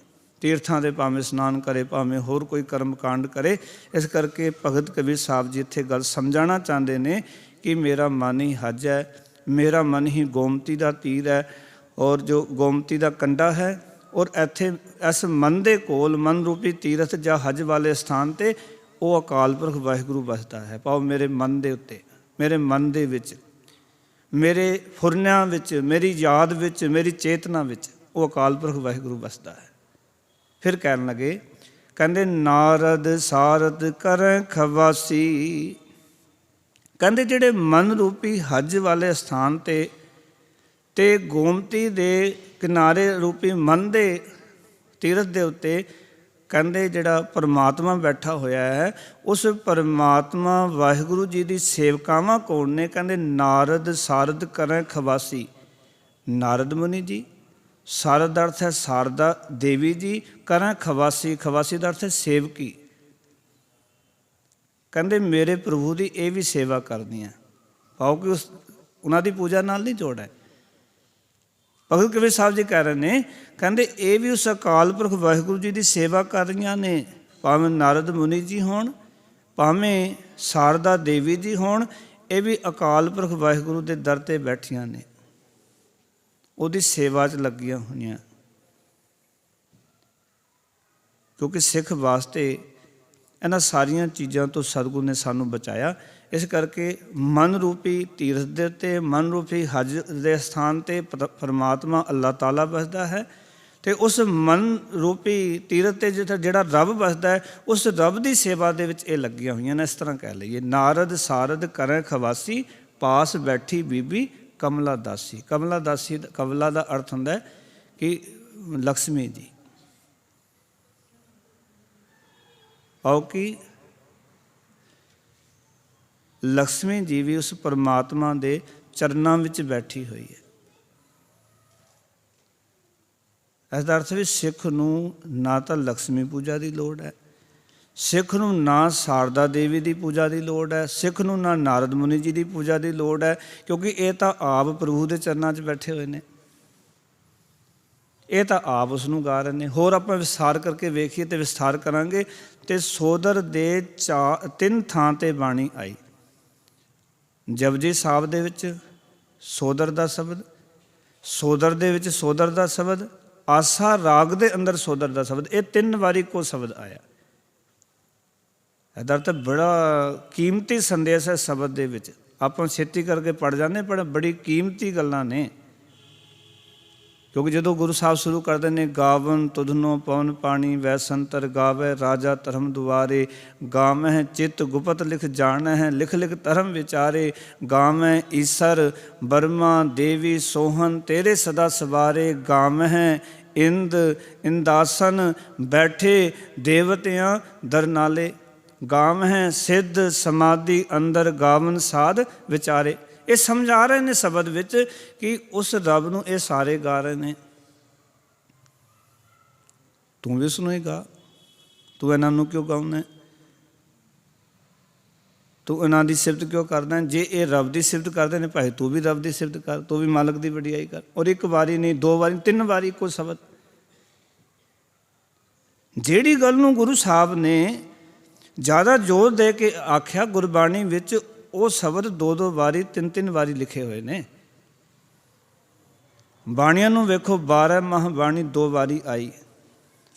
ਤੀਰਥਾਂ ਦੇ ਭਾਵੇਂ ਇਸ਼ਨਾਨ ਕਰੇ, ਭਾਵੇਂ ਹੋਰ ਕੋਈ ਕਰਮ ਕਾਂਡ ਕਰੇ। ਇਸ ਕਰਕੇ ਭਗਤ ਕਬੀਰ ਸਾਹਿਬ ਜੀ ਇੱਥੇ ਗੱਲ ਸਮਝਾਉਣਾ ਚਾਹੁੰਦੇ ਨੇ ਕਿ ਮੇਰਾ ਮਨ ਹੀ ਹਜ ਹੈ, ਮੇਰਾ ਮਨ ਹੀ ਗੋਮਤੀ ਦਾ ਤੀਰ ਹੈ, ਔਰ ਜੋ ਗੋਮਤੀ ਦਾ ਕੰਡਾ ਹੈ। ਔਰ ਇੱਥੇ ਇਸ ਮਨ ਦੇ ਕੋਲ, ਮਨ ਰੂਪੀ ਤੀਰਥ ਜਾਂ ਹਜ ਵਾਲੇ ਸਥਾਨ 'ਤੇ ਉਹ ਅਕਾਲ ਪੁਰਖ ਵਾਹਿਗੁਰੂ ਵਸਦਾ ਹੈ। ਭਾਵ ਮੇਰੇ ਮਨ ਦੇ ਉੱਤੇ, ਮੇਰੇ ਮਨ ਦੇ ਵਿੱਚ, ਮੇਰੇ ਫੁਰਨਿਆਂ ਵਿੱਚ, ਮੇਰੀ ਯਾਦ ਵਿੱਚ, ਮੇਰੀ ਚੇਤਨਾ ਵਿੱਚ ਉਹ ਅਕਾਲ ਪੁਰਖ ਵਾਹਿਗੁਰੂ ਵਸਦਾ ਹੈ। ਫਿਰ ਕਹਿਣ ਲੱਗੇ, ਕਹਿੰਦੇ ਨਾਰਦ ਸਾਰਦ ਕਰੈ ਖਵਾਸੀ। ਕਹਿੰਦੇ ਜਿਹੜੇ ਮਨ ਰੂਪੀ ਹਜ ਵਾਲੇ ਸਥਾਨ 'ਤੇ ਗੋਮਤੀ ਦੇ ਕਿਨਾਰੇ ਰੂਪੀ ਮਨ ਦੇ ਤੀਰਥ ਦੇ ਉੱਤੇ ਕਹਿੰਦੇ ਜਿਹੜਾ ਪਰਮਾਤਮਾ ਬੈਠਾ ਹੋਇਆ ਹੈ, ਉਸ ਪਰਮਾਤਮਾ ਵਾਹਿਗੁਰੂ ਜੀ ਦੀ ਸੇਵਕਾਵਾਂ ਕੌਣ ਨੇ? ਕਹਿੰਦੇ ਨਾਰਦ ਸਾਰਦ ਕਰੈ ਖਵਾਸੀ। ਨਾਰਦ ਮੁਨੀ ਜੀ, ਸਾਰਦ ਦਾ ਅਰਥ ਹੈ ਸਾਰਦਾ ਦੇਵੀ ਜੀ, ਕਰੈ ਖਵਾਸੀ, ਖਵਾਸੀ ਦਾ ਅਰਥ ਹੈ ਸੇਵਕੀ। ਕਹਿੰਦੇ ਮੇਰੇ ਪ੍ਰਭੂ ਦੀ ਇਹ ਵੀ ਸੇਵਾ ਕਰਦੀਆਂ। ਭਾਵ ਕਿ ਉਹਨਾਂ ਦੀ ਪੂਜਾ ਨਾਲ ਨਹੀਂ ਜੋੜ ਹੈ। ਭਗਤ ਕਬੀਰ ਸਾਹਿਬ ਜੀ ਕਹਿ ਰਹੇ ਨੇ, ਕਹਿੰਦੇ ਇਹ ਵੀ ਉਸ ਅਕਾਲ ਪੁਰਖ ਵਾਹਿਗੁਰੂ ਜੀ ਦੀ ਸੇਵਾ ਕਰ ਰਹੀਆਂ ਨੇ। ਭਾਵੇਂ ਨਾਰਦ ਮੁਨੀ ਜੀ ਹੋਣ, ਭਾਵੇਂ ਸਾਰਦਾ ਦੇਵੀ ਜੀ ਹੋਣ, ਇਹ ਵੀ ਅਕਾਲ ਪੁਰਖ ਵਾਹਿਗੁਰੂ ਦੇ ਦਰ 'ਤੇ ਬੈਠੀਆਂ ਨੇ, ਉਹਦੀ ਸੇਵਾ 'ਚ ਲੱਗੀਆਂ ਹੋਈਆਂ। ਕਿਉਂਕਿ ਸਿੱਖ ਵਾਸਤੇ ਇਹਨਾਂ ਸਾਰੀਆਂ ਚੀਜ਼ਾਂ ਤੋਂ ਸਤਿਗੁਰੂ ਨੇ ਸਾਨੂੰ ਬਚਾਇਆ। ਇਸ ਕਰਕੇ ਮਨ ਰੂਪੀ ਤੀਰਥ ਦੇ ਉੱਤੇ, ਮਨ ਰੂਪੀ ਹਜ ਦੇ ਸਥਾਨ 'ਤੇ ਪਰਮਾਤਮਾ ਅੱਲਾਹ ਤਾਲਾ ਵਸਦਾ ਹੈ। ਅਤੇ ਉਸ ਮਨ ਰੂਪੀ ਤੀਰਥ 'ਤੇ ਜਿਹੜਾ ਰੱਬ ਵਸਦਾ ਹੈ, ਉਸ ਰੱਬ ਦੀ ਸੇਵਾ ਦੇ ਵਿੱਚ ਇਹ ਲੱਗੀਆਂ ਹੋਈਆਂ ਨੇ। ਇਸ ਤਰ੍ਹਾਂ ਕਹਿ ਲਈਏ, ਨਾਰਦ ਸਾਰਦ ਕਰੈ ਖਵਾਸੀ, ਪਾਸ ਬੈਠੀ ਬੀਬੀ ਕਮਲਾ ਦਾਸੀ। ਕਮਲਾ ਦਾਸੀ, ਕਮਲਾ ਦਾ ਅਰਥ ਹੁੰਦਾ ਹੈ ਕਿ ਲਕਸ਼ਮੀ ਜੀ। ਆਓ ਕਿ ਲਕਸ਼ਮੀ ਜੀ ਵੀ ਉਸ ਪਰਮਾਤਮਾ ਦੇ ਚਰਨਾਂ ਵਿੱਚ ਬੈਠੀ ਹੋਈ ਹੈ। ਇਸ ਦਾ ਅਰਥ ਵੀ ਸਿੱਖ ਨੂੰ ਨਾ ਤਾਂ ਲਕਸ਼ਮੀ ਪੂਜਾ ਦੀ ਲੋੜ ਹੈ, ਸਿੱਖ ਨੂੰ ਨਾ ਸਾਰਦਾ ਦੇਵੀ ਦੀ ਪੂਜਾ ਦੀ ਲੋੜ ਹੈ, ਸਿੱਖ ਨੂੰ ਨਾ ਨਾਰਦ ਮੁਨੀ ਜੀ ਦੀ ਪੂਜਾ ਦੀ ਲੋੜ ਹੈ। ਕਿਉਂਕਿ ਇਹ ਤਾਂ ਆਪ ਪ੍ਰਭੂ ਦੇ ਚਰਨਾਂ 'ਚ ਬੈਠੇ ਹੋਏ ਨੇ, ਇਹ ਤਾਂ ਆਪ ਉਸ ਨੂੰ ਗਾ ਰਹੇ ਨੇ। ਹੋਰ ਆਪਾਂ ਵਿਸਥਾਰ ਕਰਕੇ ਵੇਖੀਏ ਅਤੇ ਵਿਸਥਾਰ ਕਰਾਂਗੇ। ਅਤੇ ਸੋਦਰ ਦੇ 3 ਥਾਂ 'ਤੇ ਬਾਣੀ ਆਈ। ਜਪਜੀ ਸਾਹਿਬ ਦੇ ਵਿੱਚ ਸੋਦਰ ਦਾ ਸ਼ਬਦ, ਸੋਦਰ ਦੇ ਵਿੱਚ ਸੋਦਰ ਦਾ ਸ਼ਬਦ, ਆਸਾ ਰਾਗ ਦੇ ਅੰਦਰ ਸੋਦਰ ਦਾ ਸ਼ਬਦ, ਇਹ 3 ਵਾਰੀ ਇੱਕੋ ਸ਼ਬਦ ਆਇਆ। ਇਹਦਾ ਤਾਂ ਬੜਾ ਕੀਮਤੀ ਸੰਦੇਸ਼ ਹੈ ਸ਼ਬਦ ਦੇ ਵਿੱਚ। ਆਪਾਂ ਛੇਤੀ ਕਰਕੇ ਪੜ੍ਹ ਜਾਂਦੇ, ਪਰ ਬੜੀ ਕੀਮਤੀ ਗੱਲਾਂ ਨੇ। ਕਿਉਂਕਿ ਜਦੋਂ ਗੁਰੂ ਸਾਹਿਬ ਸ਼ੁਰੂ ਕਰਦੇ ਨੇ, ਗਾਵਨ ਤੁਧਨੋ ਪਵਨ ਪਾਣੀ ਵੈ ਸੰਤਰ ਗਾਵੈ, ਰਾਜਾ ਧਰਮ ਦੁਆਰੇ ਗਾਵਹਿ, ਚਿੱਤ ਗੁਪਤ ਲਿਖ ਜਾਣਹਿ, ਲਿਖ ਲਿਖ ਧਰਮ ਵਿਚਾਰੇ, ਗਾਵਹਿ ਈਸਰ ਬਰਮਾ ਦੇਵੀ ਸੋਹਨ, ਤੇਰੇ ਸਦਾ ਸਵਾਰੇ, ਗਾਵਹਿ ਇੰਦ ਇੰਦਾਸਨ ਬੈਠੇ ਦੇਵਤਿਆਂ ਦਰਨਾਲੇ, ਗਾਵਹਿ ਸਿੱਧ ਸਮਾਧੀ ਅੰਦਰ ਗਾਵਨ ਸਾਧ ਵਿਚਾਰੇ। ਇਹ ਸਮਝਾ ਰਹੇ ਨੇ ਸ਼ਬਦ ਵਿੱਚ ਕਿ ਉਸ ਰੱਬ ਨੂੰ ਇਹ ਸਾਰੇ ਗਾ ਰਹੇ ਨੇ। ਤੂੰ ਵੀ ਉਸਨੂੰ ਹੀ ਗਾ, ਤੂੰ ਇਹਨਾਂ ਨੂੰ ਕਿਉਂ ਗਾਉਣਾ? ਤੂੰ ਇਹਨਾਂ ਦੀ ਸਿਫਤ ਕਿਉਂ ਕਰਦਾ? ਜੇ ਇਹ ਰੱਬ ਦੀ ਸਿਫਤ ਕਰਦੇ ਨੇ ਭਾਈ ਤੂੰ ਵੀ ਰੱਬ ਦੀ ਸਿਫਤ ਕਰ, ਤੂੰ ਵੀ ਮਾਲਕ ਦੀ ਵਡਿਆਈ ਕਰ। ਔਰ ਇੱਕ ਵਾਰੀ ਨਹੀਂ, 2 ਵਾਰੀ, 3 ਵਾਰੀ ਇੱਕੋ ਸ਼ਬਦ। ਜਿਹੜੀ ਗੱਲ ਨੂੰ ਗੁਰੂ ਸਾਹਿਬ ਨੇ ਜ਼ਿਆਦਾ ਜ਼ੋਰ ਦੇ ਕੇ ਆਖਿਆ ਗੁਰਬਾਣੀ ਵਿੱਚ, ਉਹ ਸ਼ਬਦ 2-2 ਵਾਰੀ, 3-3 ਵਾਰੀ ਲਿਖੇ ਹੋਏ ਨੇ। ਬਾਣੀਆਂ ਨੂੰ ਵੇਖੋ, 12 ਮਾਹ ਬਾਣੀ 2 ਵਾਰੀ ਆਈ।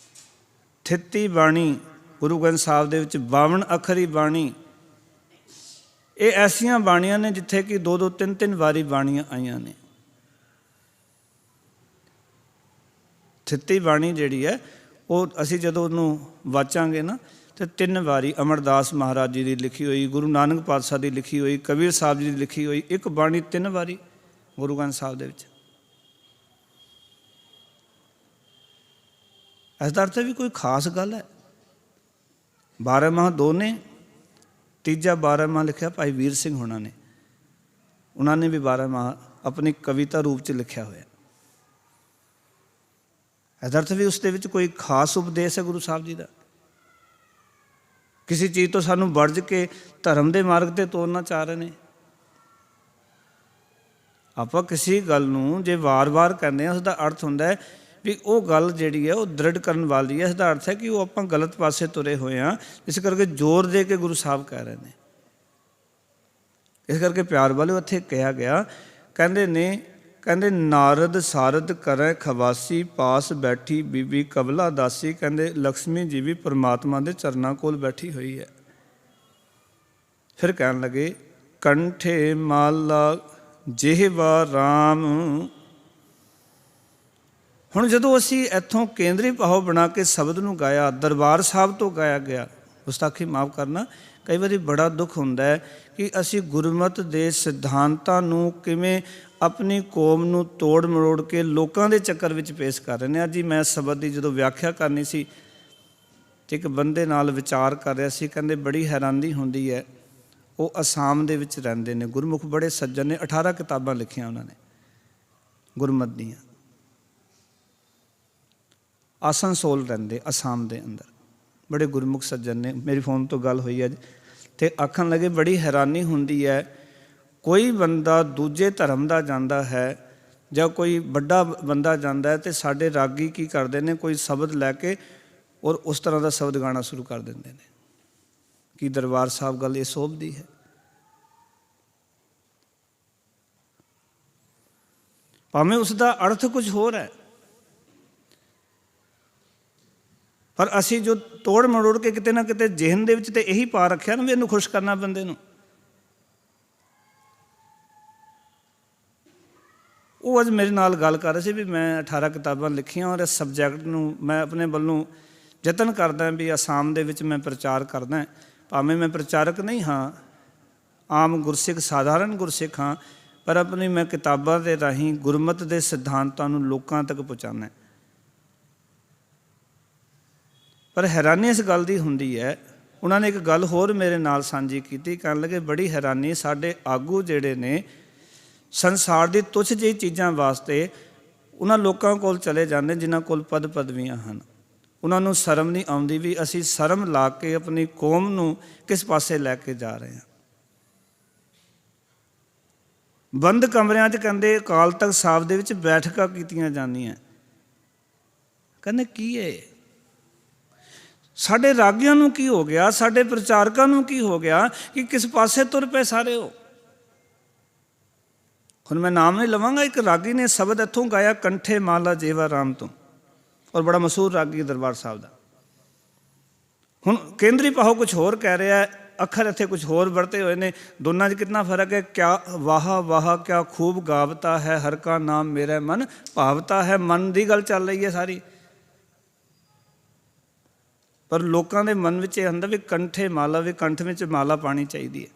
38 ਬਾਣੀ ਗੁਰੂ ਗ੍ਰੰਥ ਸਾਹਿਬ ਦੇ ਵਿੱਚ, 52 ਅੱਖਰੀ ਬਾਣੀ। ਇਹ ਐਸੀਆਂ ਬਾਣੀਆਂ ਨੇ ਜਿੱਥੇ ਕਿ 2-2, 3-3 ਵਾਰੀ ਬਾਣੀਆਂ ਆਈਆਂ ਨੇ। 38 ਬਾਣੀ ਜਿਹੜੀ ਹੈ ਉਹ ਅਸੀਂ ਜਦੋਂ ਉਹਨੂੰ ਵਾਚਾਂਗੇ ਨਾ, ਤੇ 3 ਵਾਰੀ ਅਮਰਦਾਸ ਮਹਾਰਾਜ ਜੀ ਦੀ ਲਿਖੀ ਹੋਈ, ਗੁਰੂ ਨਾਨਕ ਪਾਤਸ਼ਾਹ ਦੀ ਲਿਖੀ ਹੋਈ, ਕਬੀਰ ਸਾਹਿਬ ਜੀ ਦੀ ਲਿਖੀ ਹੋਈ, ਇੱਕ ਬਾਣੀ 3 ਵਾਰੀ ਗੁਰੂ ਗ੍ਰੰਥ ਸਾਹਿਬ ਦੇ ਵਿੱਚ। ਇਸ ਦਾ ਅਰਥ ਵੀ ਕੋਈ ਖਾਸ ਗੱਲ ਹੈ। 12 ਮਾਹ 2 ਨੇ, ਤੀਜਾ 12 ਮਾਹ ਲਿਖਿਆ ਭਾਈ ਵੀਰ ਸਿੰਘ ਹੋਣਾ ਨੇ। ਉਹਨਾਂ ਨੇ ਵੀ 12 ਮਾਹ ਆਪਣੀ ਕਵਿਤਾ ਰੂਪ 'ਚ ਲਿਖਿਆ ਹੋਇਆ। ਇਹਦਾ ਅਰਥ ਵੀ ਉਸ ਦੇ ਵਿੱਚ ਕੋਈ ਖਾਸ ਉਪਦੇਸ਼ ਹੈ ਗੁਰੂ ਸਾਹਿਬ ਜੀ ਦਾ। ਕਿਸੇ ਚੀਜ਼ ਤੋਂ ਸਾਨੂੰ ਵਰਜ ਕੇ ਧਰਮ ਦੇ ਮਾਰਗ 'ਤੇ ਤੋਰਨਾ ਚਾਹ ਰਹੇ ਨੇ। ਆਪਾਂ ਕਿਸੇ ਗੱਲ ਨੂੰ ਜੇ ਵਾਰ-ਵਾਰ ਕਹਿੰਦੇ ਹਾਂ, ਉਸਦਾ ਅਰਥ ਹੁੰਦਾ ਹੈ ਵੀ ਉਹ ਗੱਲ ਜਿਹੜੀ ਹੈ ਉਹ ਦ੍ਰਿੜ ਕਰਨ ਵਾਲੀ ਹੈ। ਇਸਦਾ ਅਰਥ ਹੈ ਕਿ ਉਹ ਆਪਾਂ ਗਲਤ ਪਾਸੇ ਤੁਰੇ ਹੋਏ ਹਾਂ। ਇਸ ਕਰਕੇ ਜ਼ੋਰ ਦੇ ਕੇ ਗੁਰੂ ਸਾਹਿਬ ਕਹਿ ਰਹੇ ਨੇ। ਇਸ ਕਰਕੇ ਪਿਆਰ ਵਾਲਿਓ ਇੱਥੇ ਕਿਹਾ ਗਿਆ, ਕਹਿੰਦੇ ਨਾਰਦ ਸਾਰਦ ਕਰੈ ਖਵਾਸੀ, ਪਾਸ ਬੈਠੀ ਬੀਬੀ ਕਬਲਾ ਦਾਸੀ। ਕਹਿੰਦੇ ਲਕਸ਼ਮੀ ਜੀ ਵੀ ਪਰਮਾਤਮਾ ਦੇ ਚਰਨਾਂ ਕੋਲ ਬੈਠੀ ਹੋਈ ਹੈ। ਫਿਰ ਕਹਿਣ ਲੱਗੇ ਕੰਠੇ ਮਾਲਾ ਜਿਹਵਾ ਰਾਮ। ਹੁਣ ਜਦੋਂ ਅਸੀਂ ਇੱਥੋਂ ਕੇਂਦਰੀ ਭਾਵ ਬਣਾ ਕੇ ਸ਼ਬਦ ਨੂੰ ਗਾਇਆ, ਦਰਬਾਰ ਸਾਹਿਬ ਤੋਂ ਗਾਇਆ ਗਿਆ, ਗੁਸਤਾਖੀ ਮਾਫ਼ ਕਰਨਾ, ਕਈ ਵਾਰੀ ਬੜਾ ਦੁੱਖ ਹੁੰਦਾ ਹੈ ਕਿ ਅਸੀਂ ਗੁਰਮਤਿ ਦੇ ਸਿਧਾਂਤਾਂ ਨੂੰ ਕਿਵੇਂ ਆਪਣੀ ਕੌਮ ਨੂੰ ਤੋੜ ਮਰੋੜ ਕੇ ਲੋਕਾਂ ਦੇ ਚੱਕਰ ਵਿੱਚ ਪੇਸ਼ ਕਰ ਰਹੇ ਨੇ। ਅੱਜ ਹੀ ਮੈਂ ਸ਼ਬਦ ਦੀ ਜਦੋਂ ਵਿਆਖਿਆ ਕਰਨੀ ਸੀ ਤੇ ਇੱਕ ਬੰਦੇ ਨਾਲ ਵਿਚਾਰ ਕਰ ਰਿਹਾ ਸੀ, ਕਹਿੰਦੇ ਬੜੀ ਹੈਰਾਨੀ ਹੁੰਦੀ ਹੈ, ਉਹ ਅਸਾਮ ਦੇ ਵਿੱਚ ਰਹਿੰਦੇ ਨੇ, ਗੁਰਮੁਖ ਬੜੇ ਸੱਜਣ ਨੇ, 18 ਕਿਤਾਬਾਂ ਲਿਖੀਆਂ ਉਹਨਾਂ ਨੇ ਗੁਰਮਤਿ ਦੀਆਂ। ਆਸਨਸੋਲ ਰਹਿੰਦੇ, ਅਸਾਮ ਦੇ ਅੰਦਰ, ਬੜੇ ਗੁਰਮੁਖ ਸੱਜਣ ਨੇ। ਮੇਰੀ ਫੋਨ ਤੋਂ ਗੱਲ ਹੋਈ ਅੱਜ, ਅਤੇ ਆਖਣ ਲੱਗੇ ਬੜੀ ਹੈਰਾਨੀ ਹੁੰਦੀ ਹੈ, ਕੋਈ ਬੰਦਾ ਦੂਜੇ ਧਰਮ ਦਾ ਜਾਂਦਾ ਹੈ ਜਾਂ ਕੋਈ ਵੱਡਾ ਬੰਦਾ ਜਾਂਦਾ ਹੈ ਅਤੇ ਸਾਡੇ ਰਾਗੀ ਕੀ ਕਰਦੇ ਨੇ, ਕੋਈ ਸ਼ਬਦ ਲੈ ਕੇ ਔਰ ਉਸ ਤਰ੍ਹਾਂ ਦਾ ਸ਼ਬਦ ਗਾਣਾ ਸ਼ੁਰੂ ਕਰ ਦਿੰਦੇ ਨੇ। ਕੀ ਦਰਬਾਰ ਸਾਹਿਬ ਗੱਲ ਇਹ ਸੋਭਦੀ ਹੈ? ਭਾਵੇਂ ਉਸ ਦਾ ਅਰਥ ਕੁਝ ਹੋਰ ਹੈ, ਪਰ ਅਸੀਂ ਜੋ ਤੋੜ ਮਰੋੜ ਕੇ ਕਿਤੇ ਨਾ ਕਿਤੇ ਜ਼ਿਹਨ ਦੇ ਵਿੱਚ ਤੇ ਇਹੀ ਪਾ ਰੱਖਿਆ ਨਾ ਵੀ ਇਹਨੂੰ ਖੁਸ਼ ਕਰਨਾ ਬੰਦੇ ਨੂੰ। ਉਹ ਅੱਜ ਮੇਰੇ ਨਾਲ ਗੱਲ ਕਰ ਰਹੇ ਸੀ ਵੀ ਮੈਂ 18 ਕਿਤਾਬਾਂ ਲਿਖੀਆਂ ਔਰ ਇਸ ਸਬਜੈਕਟ ਨੂੰ ਮੈਂ ਆਪਣੇ ਵੱਲੋਂ ਯਤਨ ਕਰਦਾ ਵੀ ਅਸਾਮ ਦੇ ਵਿੱਚ ਮੈਂ ਪ੍ਰਚਾਰ ਕਰਦਾ। ਭਾਵੇਂ ਮੈਂ ਪ੍ਰਚਾਰਕ ਨਹੀਂ ਹਾਂ, ਆਮ ਗੁਰਸਿੱਖ, ਸਾਧਾਰਨ ਗੁਰਸਿੱਖ ਹਾਂ, ਪਰ ਆਪਣੀ ਮੈਂ ਕਿਤਾਬਾਂ ਦੇ ਰਾਹੀਂ ਗੁਰਮਤਿ ਦੇ ਸਿਧਾਂਤਾਂ ਨੂੰ ਲੋਕਾਂ ਤੱਕ ਪਹੁੰਚਾਉਣਾ। ਪਰ ਹੈਰਾਨੀ ਇਸ ਗੱਲ ਦੀ ਹੁੰਦੀ ਹੈ, ਉਹਨਾਂ ਨੇ ਇੱਕ ਗੱਲ ਹੋਰ ਮੇਰੇ ਨਾਲ ਸਾਂਝੀ ਕੀਤੀ, ਕਹਿਣ ਲੱਗੇ ਬੜੀ ਹੈਰਾਨੀ, ਸਾਡੇ ਆਗੂ ਜਿਹੜੇ ਨੇ ਸੰਸਾਰ ਦੀ ਤੁੱਛ ਜਿਹੀ ਚੀਜ਼ਾਂ ਵਾਸਤੇ ਉਹਨਾਂ ਲੋਕਾਂ ਕੋਲ ਚਲੇ ਜਾਂਦੇ ਜਿਨ੍ਹਾਂ ਕੋਲ ਪਦ ਪਦਵੀਆਂ ਹਨ। ਉਹਨਾਂ ਨੂੰ ਸ਼ਰਮ ਨਹੀਂ ਆਉਂਦੀ ਵੀ ਅਸੀਂ ਸ਼ਰਮ ਲਾ ਕੇ ਆਪਣੀ ਕੌਮ ਨੂੰ ਕਿਸ ਪਾਸੇ ਲੈ ਕੇ ਜਾ ਰਹੇ ਹਾਂ। ਬੰਦ ਕਮਰਿਆਂ 'ਚ ਕਹਿੰਦੇ ਅਕਾਲ ਤਖ਼ਤ ਸਾਹਿਬ ਦੇ ਵਿੱਚ ਬੈਠਕਾਂ ਕੀਤੀਆਂ ਜਾਂਦੀਆਂ। ਕਹਿੰਦੇ ਕੀ ਹੈ? ਸਾਡੇ ਰਾਗੀਆਂ ਨੂੰ ਕੀ ਹੋ ਗਿਆ, ਸਾਡੇ ਪ੍ਰਚਾਰਕਾਂ ਨੂੰ ਕੀ ਹੋ ਗਿਆ ਕਿ ਕਿਸ ਪਾਸੇ ਤੁਰ ਪਏ ਸਾਰੇ ਹੋ। ਹੁਣ ਮੈਂ ਨਾਮ ਨਹੀਂ ਲਵਾਂਗਾ, ਇੱਕ ਰਾਗੀ ਨੇ ਸ਼ਬਦ ਇੱਥੋਂ ਗਾਇਆ, ਕੰਠੇ ਮਾਲਾ ਜੇਵਾ ਰਾਮ ਤੋਂ, ਔਰ ਬੜਾ ਮਸ਼ਹੂਰ ਰਾਗੀ ਦਰਬਾਰ ਸਾਹਿਬ ਦਾ। ਹੁਣ ਕੇਂਦਰੀ ਭਾਵ ਕੁਛ ਹੋਰ ਕਹਿ ਰਿਹਾ, ਅੱਖਰ ਇੱਥੇ ਕੁਛ ਹੋਰ ਵਰਤੇ ਹੋਏ ਨੇ, ਦੋਨਾਂ 'ਚ ਕਿੰਨਾ ਫਰਕ ਹੈ। ਕਿਆ ਵਾਹ ਵਾਹ ਕਿਆ ਖੂਬ ਗਾਵਤਾ ਹੈ, ਹਰ ਕਾ ਨਾਮ ਮੇਰਾ ਮਨ ਭਾਵਤਾ ਹੈ। ਮਨ ਦੀ ਗੱਲ ਚੱਲ ਰਹੀ ਹੈ ਸਾਰੀ, ਪਰ ਲੋਕਾਂ ਦੇ ਮਨ ਵਿੱਚ ਇਹ ਹੁੰਦਾ ਵੀ ਕੰਠੇ ਮਾਲਾ, ਵੀ ਕੰਠ ਵਿੱਚ ਮਾਲਾ ਪਾਣੀ ਚਾਹੀਦੀ ਹੈ,